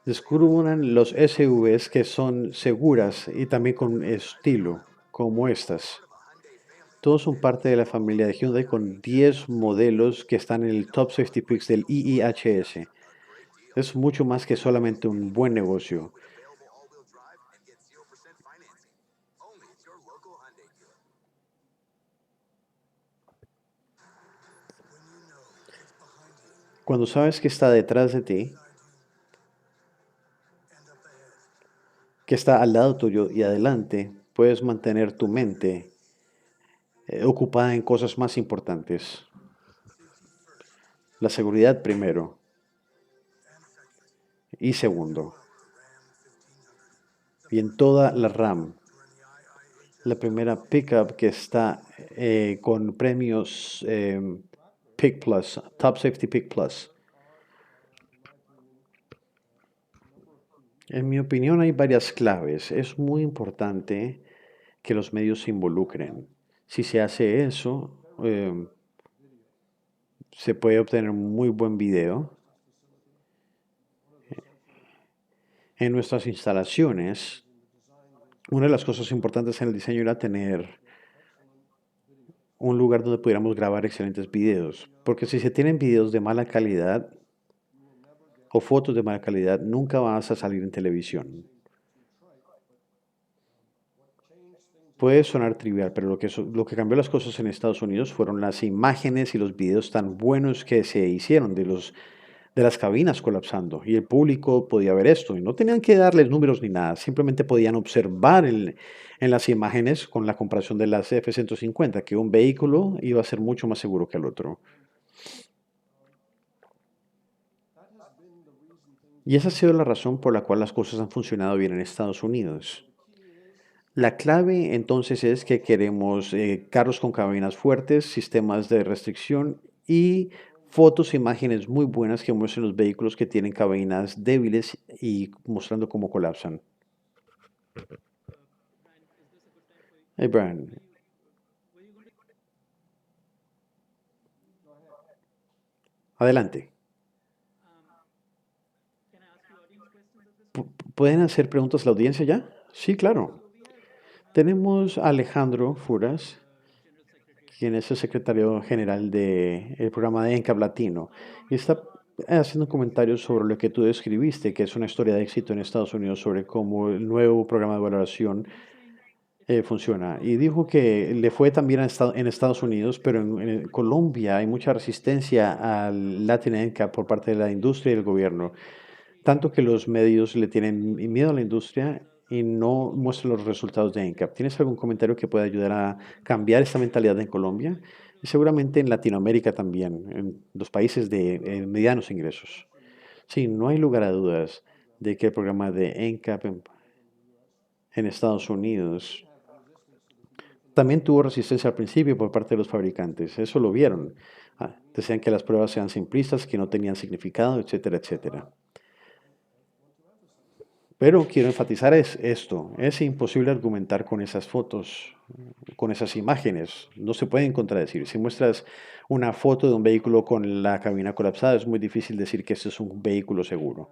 Descubran los SUVs que son seguras y también con estilo, como estas. Todos son parte de la familia de Hyundai con 10 modelos que están en el Top Safety Picks del IIHS. Es mucho más que solamente un buen negocio. Cuando sabes que está detrás de ti, que está al lado tuyo y adelante, puedes mantener tu mente ocupada en cosas más importantes. La seguridad primero y segundo. Y en toda la RAM, la primera pickup que está con premios Pick Plus, Top Safety Pick Plus. En mi opinión hay varias claves. Es muy importante que los medios se involucren. Si se hace eso, se puede obtener un muy buen video. En nuestras instalaciones, una de las cosas importantes en el diseño era tener un lugar donde pudiéramos grabar excelentes videos. Porque si se tienen videos de mala calidad o fotos de mala calidad, nunca vas a salir en televisión. Puede sonar trivial, pero lo que cambió las cosas en Estados Unidos fueron las imágenes y los videos tan buenos que se hicieron de las cabinas colapsando. Y el público podía ver esto. Y no tenían que darles números ni nada. Simplemente podían observar en las imágenes con la comparación de las F-150 que un vehículo iba a ser mucho más seguro que el otro. Y esa ha sido la razón por la cual las cosas han funcionado bien en Estados Unidos. La clave entonces es que queremos carros con cabinas fuertes, sistemas de restricción y fotos e imágenes muy buenas que muestren los vehículos que tienen cabinas débiles y mostrando cómo colapsan. Hey, Brian, adelante. ¿Pueden hacer preguntas a la audiencia ya? Sí, claro. Tenemos a Alejandro Furas, quien es el secretario general del programa de ENCAP Latino, y está haciendo comentarios sobre lo que tú describiste, que es una historia de éxito en Estados Unidos sobre cómo el nuevo programa de valoración funciona. Y dijo que le fue también en Estados Unidos, pero en Colombia hay mucha resistencia al Latin NCAP por parte de la industria y del gobierno. Tanto que los medios le tienen miedo a la industria y no muestran los resultados de NCAP. ¿Tienes algún comentario que pueda ayudar a cambiar esta mentalidad en Colombia? Y seguramente en Latinoamérica también, en los países de medianos ingresos. Sí, no hay lugar a dudas de que el programa de NCAP en Estados Unidos también tuvo resistencia al principio por parte de los fabricantes. Eso lo vieron. Decían que las pruebas eran simplistas, que no tenían significado, etcétera, etcétera. Pero quiero enfatizar esto, es imposible argumentar con esas fotos, con esas imágenes, no se pueden contradecir. Si muestras una foto de un vehículo con la cabina colapsada, es muy difícil decir que este es un vehículo seguro.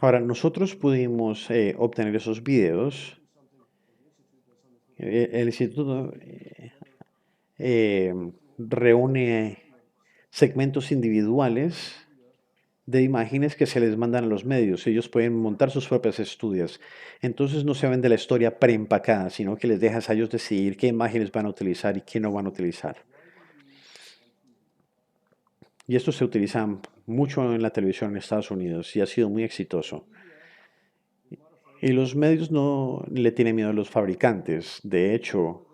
Ahora, nosotros pudimos obtener esos videos. El instituto eh, reúne segmentos individuales de imágenes que se les mandan a los medios. Ellos pueden montar sus propias estudios. Entonces no se ven de la historia preempacada, sino que les dejas a ellos decidir qué imágenes van a utilizar y qué no van a utilizar. Y esto se utiliza mucho en la televisión en Estados Unidos y ha sido muy exitoso. Y los medios no le tienen miedo a los fabricantes. De hecho,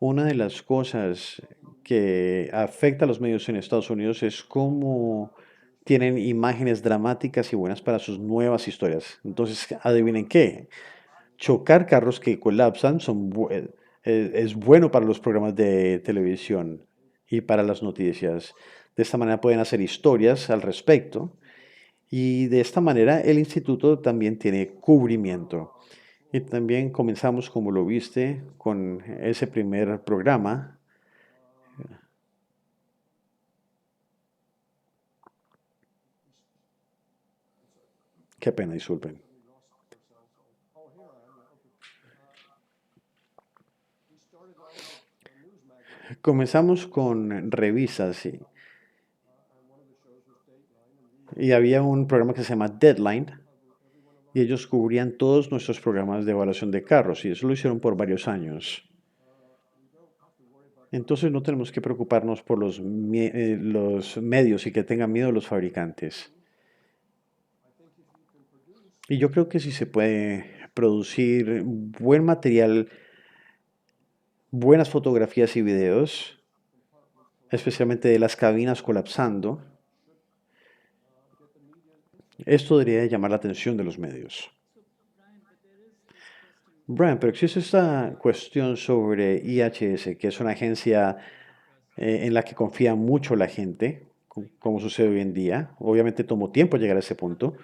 una de las cosas que afecta a los medios en Estados Unidos es cómo tienen imágenes dramáticas y buenas para sus nuevas historias. Entonces, adivinen qué, chocar carros que colapsan es bueno para los programas de televisión y para las noticias. De esta manera pueden hacer historias al respecto y de esta manera el instituto también tiene cubrimiento. Y también comenzamos, como lo viste, con ese primer programa. Qué pena, disculpen. Comenzamos con revistas y había un programa que se llama Deadline y ellos cubrían todos nuestros programas de evaluación de carros y eso lo hicieron por varios años. Entonces no tenemos que preocuparnos por los medios y que tengan miedo los fabricantes. Y yo creo que si se puede producir buen material, buenas fotografías y videos, especialmente de las cabinas colapsando, esto debería llamar la atención de los medios. Brian, pero existe esta cuestión sobre IHS, que es una agencia en la que confía mucho la gente, como sucede hoy en día. Obviamente tomó tiempo llegar a ese punto,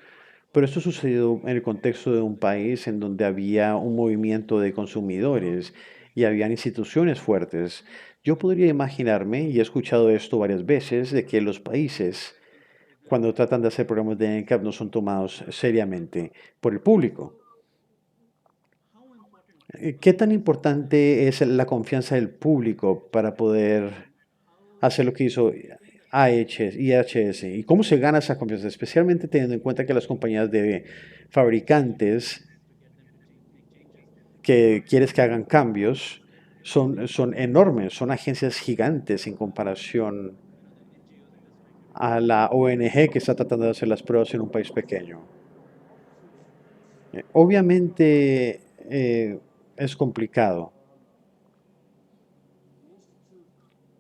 pero esto sucedió en el contexto de un país en donde había un movimiento de consumidores y habían instituciones fuertes. Yo podría imaginarme, y he escuchado esto varias veces, de que los países, cuando tratan de hacer programas de NCAP, no son tomados seriamente por el público. ¿Qué tan importante es la confianza del público para poder hacer lo que hizo IHS? ¿Y cómo se gana esa confianza? Especialmente teniendo en cuenta que las compañías de fabricantes que quieres que hagan cambios son enormes, son agencias gigantes en comparación a la ONG que está tratando de hacer las pruebas en un país pequeño. Obviamente es complicado,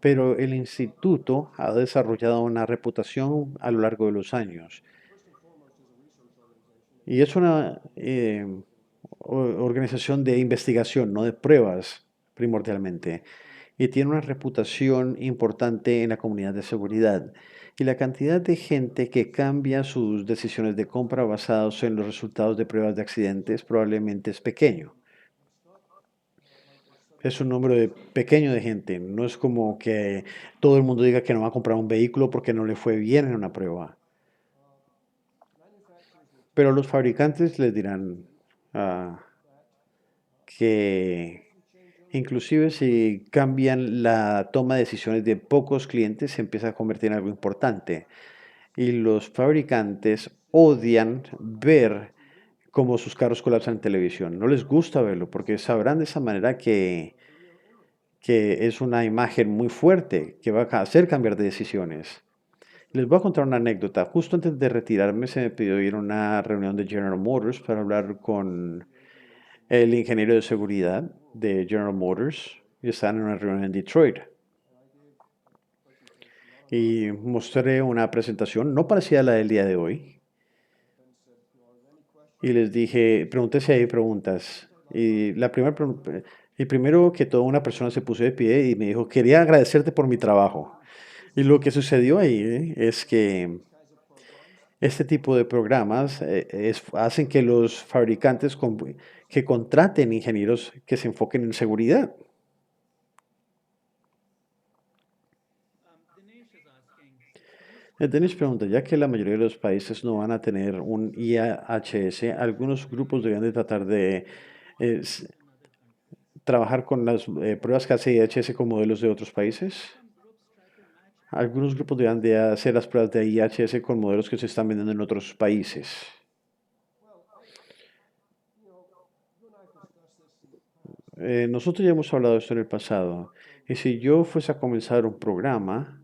pero el instituto ha desarrollado una reputación a lo largo de los años. Y es una organización de investigación, no de pruebas primordialmente, y tiene una reputación importante en la comunidad de seguridad. Y la cantidad de gente que cambia sus decisiones de compra basados en los resultados de pruebas de accidentes probablemente es pequeño. Es un número pequeño de gente. No es como que todo el mundo diga que no va a comprar un vehículo porque no le fue bien en una prueba. Pero los fabricantes les dirán ah, que inclusive si cambian la toma de decisiones de pocos clientes, se empieza a convertir en algo importante. Y los fabricantes odian ver cómo sus carros colapsan en televisión. No les gusta verlo porque sabrán de esa manera que es una imagen muy fuerte que va a hacer cambiar de decisiones. Les voy a contar una anécdota. Justo antes de retirarme se me pidió ir a una reunión de General Motors para hablar con el ingeniero de seguridad de General Motors. Y estaban en una reunión en Detroit. Y mostré una presentación, no parecida a la del día de hoy. Y les dije, pregunté si hay preguntas. Y primero que todo, una persona se puso de pie y me dijo, quería agradecerte por mi trabajo. Y lo que sucedió ahí es que este tipo de programas hacen que los fabricantes que contraten ingenieros que se enfoquen en seguridad. Dennis pregunta, ya que la mayoría de los países no van a tener un IHS, algunos grupos deberían de tratar de eh, s- trabajar con las pruebas que hace IHS con modelos de otros países. Algunos grupos deberían de hacer las pruebas de IHS con modelos que se están vendiendo en otros países. Nosotros ya hemos hablado de esto en el pasado. Y si yo fuese a comenzar un programa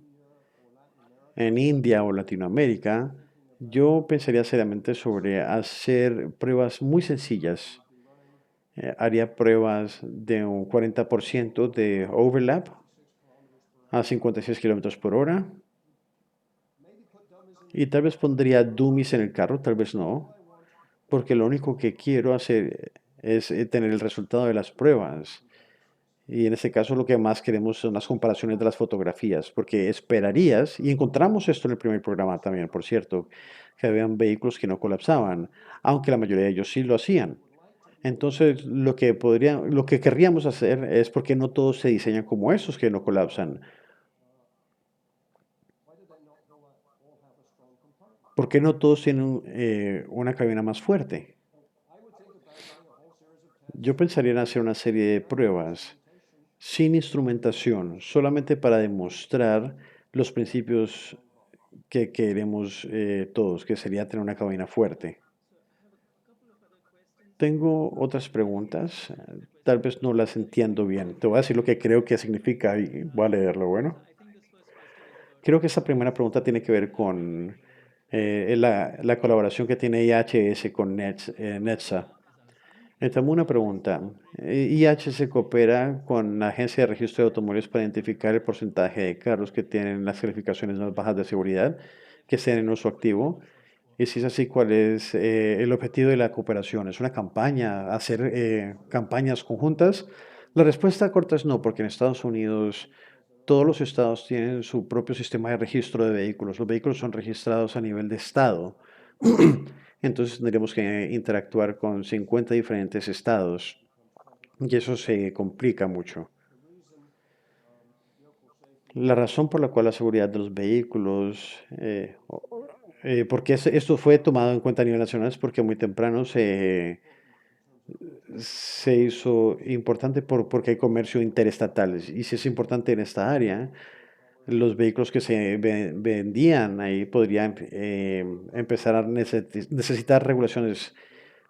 en India o Latinoamérica, yo pensaría seriamente sobre hacer pruebas muy sencillas. Haría pruebas de un 40% de overlap a 56 kilómetros por hora. Y tal vez pondría dummies en el carro, tal vez no, porque lo único que quiero hacer es tener el resultado de las pruebas. Y en este caso lo que más queremos son las comparaciones de las fotografías, porque esperarías, y encontramos esto en el primer programa también, por cierto, que habían vehículos que no colapsaban, aunque la mayoría de ellos sí lo hacían. Entonces, lo que querríamos hacer es porque no todos se diseñan como esos que no colapsan. ¿Por qué no todos tienen una cabina más fuerte? Yo pensaría en hacer una serie de pruebas sin instrumentación, solamente para demostrar los principios que queremos todos, que sería tener una cabina fuerte. Tengo otras preguntas, tal vez no las entiendo bien. Te voy a decir lo que creo que significa y voy a leerlo, bueno. Creo que esa primera pregunta tiene que ver con la colaboración que tiene IHS con NETSA. Tengo una pregunta. IHS coopera con la Agencia de Registro de Automóviles para identificar el porcentaje de carros que tienen las calificaciones más bajas de seguridad que estén en uso activo. Y si es así, ¿cuál es el objetivo de la cooperación? ¿Es una campaña? ¿Hacer campañas conjuntas? La respuesta corta es no, porque en Estados Unidos todos los estados tienen su propio sistema de registro de vehículos. Los vehículos son registrados a nivel de estado. Entonces tendríamos que interactuar con 50 diferentes estados y eso se complica mucho. La razón por la cual la seguridad de los vehículos, porque esto fue tomado en cuenta a nivel nacional, es porque muy temprano se hizo importante porque hay comercio interestatal. Y si es importante en esta área, los vehículos que se vendían ahí podrían empezar a necesitar regulaciones.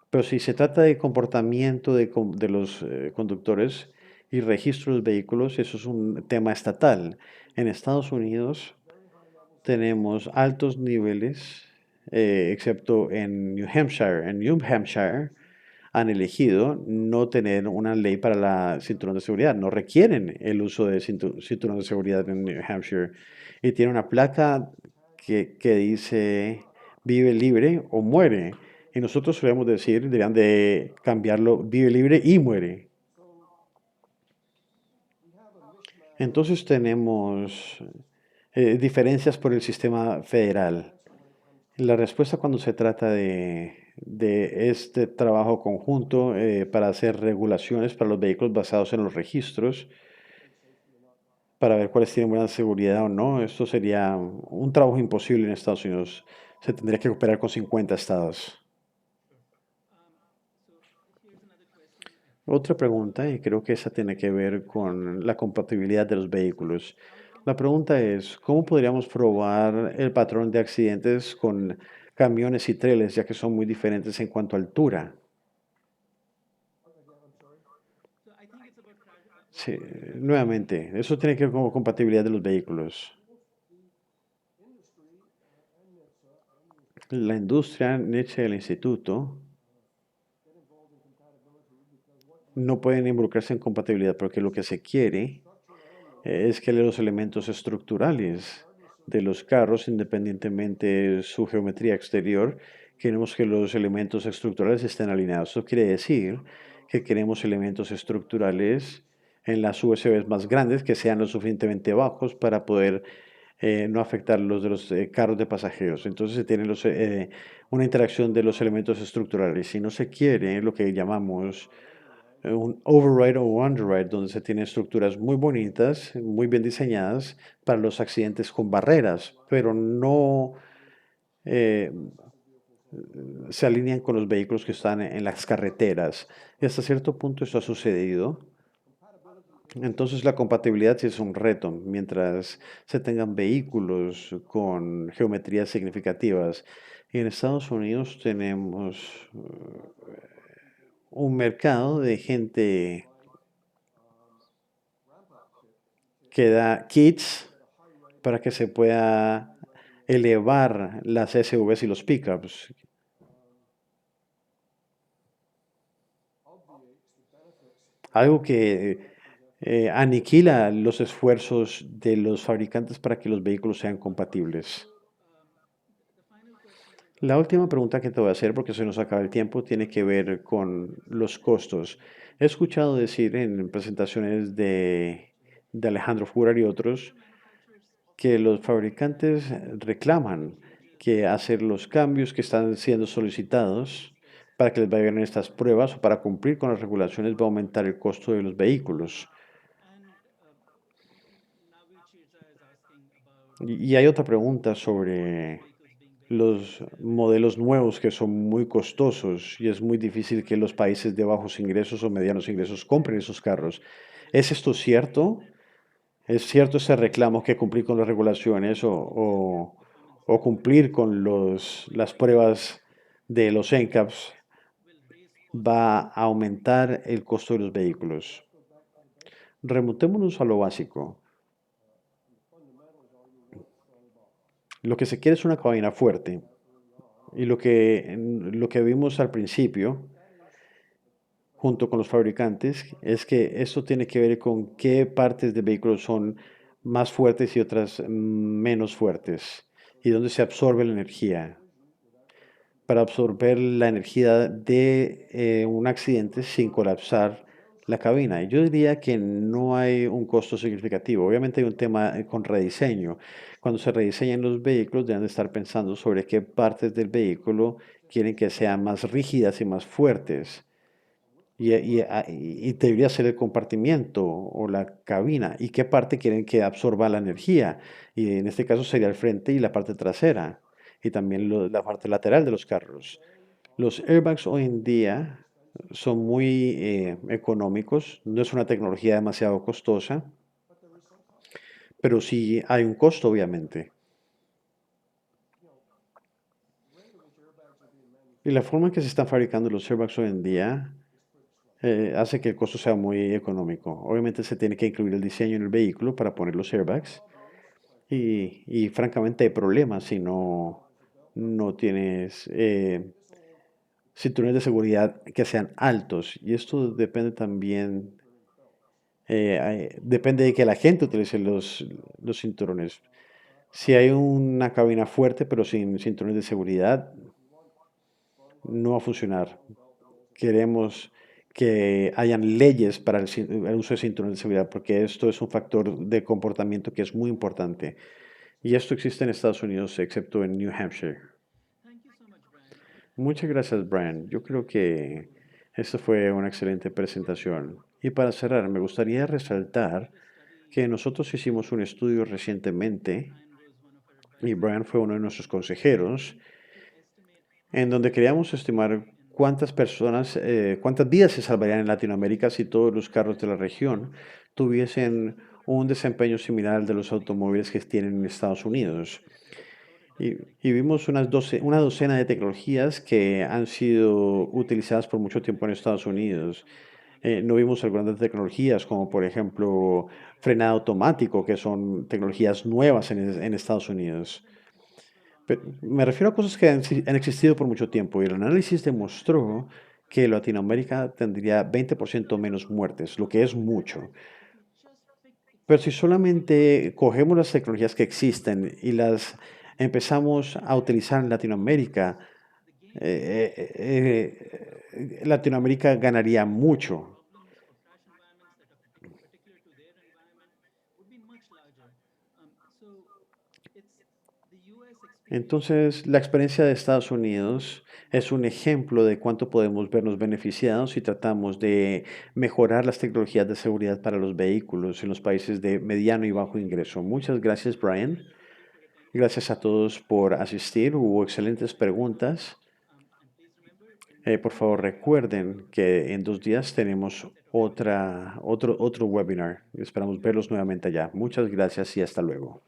Pero si se trata de comportamiento de los conductores y registro de los vehículos, eso es un tema estatal. En Estados Unidos tenemos altos niveles, excepto en New Hampshire. En New Hampshire han elegido no tener una ley para la cinturón de seguridad. No requieren el uso de cinturón de seguridad en New Hampshire. Y tiene una placa que dice vive libre o muere. Y nosotros solemos decir, deberían de cambiarlo, vive libre y muere. Entonces tenemos diferencias por el sistema federal. La respuesta cuando se trata de este trabajo conjunto para hacer regulaciones para los vehículos basados en los registros, para ver cuáles tienen buena seguridad o no, esto sería un trabajo imposible en Estados Unidos. Se tendría que cooperar con 50 estados. Otra pregunta, y creo que esa tiene que ver con la compatibilidad de los vehículos. La pregunta es, ¿cómo podríamos probar el patrón de accidentes con camiones y treles, ya que son muy diferentes en cuanto a altura? Sí, nuevamente, eso tiene que ver con compatibilidad de los vehículos. La industria, Nietzsche y el instituto no pueden involucrarse en compatibilidad porque lo que se quiere es que los elementos estructurales de los carros, independientemente de su geometría exterior, queremos que los elementos estructurales estén alineados. Eso quiere decir que queremos elementos estructurales en las USVs más grandes que sean lo suficientemente bajos para poder no afectar los de los carros de pasajeros. Entonces se tiene una interacción de los elementos estructurales. Si no se quiere lo que llamamos un override o underride, donde se tienen estructuras muy bonitas, muy bien diseñadas para los accidentes con barreras, pero no eh, se alinean con los vehículos que están en las carreteras. Y hasta cierto punto esto ha sucedido. Entonces la compatibilidad sí es un reto, mientras se tengan vehículos con geometrías significativas. Y en Estados Unidos tenemos un mercado de gente que da kits para que se pueda elevar las SUVs y los pickups. Algo que aniquila los esfuerzos de los fabricantes para que los vehículos sean compatibles. La última pregunta que te voy a hacer, porque se nos acaba el tiempo, tiene que ver con los costos. He escuchado decir en presentaciones de Alejandro Furar y otros que los fabricantes reclaman que hacer los cambios que están siendo solicitados para que les vayan estas pruebas o para cumplir con las regulaciones va a aumentar el costo de los vehículos. Y hay otra pregunta sobre los modelos nuevos que son muy costosos y es muy difícil que los países de bajos ingresos o medianos ingresos compren esos carros. ¿Es esto cierto? ¿Es cierto ese reclamo que cumplir con las regulaciones o cumplir con las pruebas de los NCAPs va a aumentar el costo de los vehículos? Remontémonos a lo básico. Lo que se quiere es una cabina fuerte. Y lo que vimos al principio, junto con los fabricantes, es que esto tiene que ver con qué partes del vehículo son más fuertes y otras menos fuertes, y dónde se absorbe la energía. Para absorber la energía de un accidente sin colapsar la cabina. Y yo diría que no hay un costo significativo. Obviamente hay un tema con rediseño. Cuando se rediseñan los vehículos, deben de estar pensando sobre qué partes del vehículo quieren que sean más rígidas y más fuertes. Y debería ser el compartimiento o la cabina. ¿Y qué parte quieren que absorba la energía? Y en este caso sería el frente y la parte trasera. Y también la parte lateral de los carros. Los airbags hoy en día son muy económicos. No es una tecnología demasiado costosa, pero sí hay un costo, obviamente. Y la forma en que se están fabricando los airbags hoy en día hace que el costo sea muy económico. Obviamente se tiene que incluir el diseño en el vehículo para poner los airbags y francamente hay problemas si no tienes cinturones de seguridad que sean altos. Y esto depende también, depende de que la gente utilice los cinturones. Si hay una cabina fuerte pero sin cinturones de seguridad, no va a funcionar. Queremos que hayan leyes para el uso de cinturón de seguridad, porque esto es un factor de comportamiento que es muy importante. Y esto existe en Estados Unidos, excepto en New Hampshire. Muchas gracias, Brian. Yo creo que esto fue una excelente presentación. Y para cerrar, me gustaría resaltar que nosotros hicimos un estudio recientemente, y Brian fue uno de nuestros consejeros, en donde queríamos estimar cuántas personas, cuántas vidas se salvarían en Latinoamérica si todos los carros de la región tuviesen un desempeño similar al de los automóviles que tienen en Estados Unidos. Y vimos una docena de tecnologías que han sido utilizadas por mucho tiempo en Estados Unidos. No vimos algunas de tecnologías como por ejemplo frenado automático, que son tecnologías nuevas en Estados Unidos. Me refiero a cosas que han existido por mucho tiempo y el análisis demostró que Latinoamérica tendría 20% menos muertes, lo que es mucho. Pero si solamente cogemos las tecnologías que existen y las empezamos a utilizar en Latinoamérica, Latinoamérica ganaría mucho. Entonces, la experiencia de Estados Unidos es un ejemplo de cuánto podemos vernos beneficiados si tratamos de mejorar las tecnologías de seguridad para los vehículos en los países de mediano y bajo ingreso. Muchas gracias, Brian. Gracias a todos por asistir. Hubo excelentes preguntas. Por favor, recuerden que en 2 días tenemos otro webinar. Esperamos verlos nuevamente allá. Muchas gracias y hasta luego.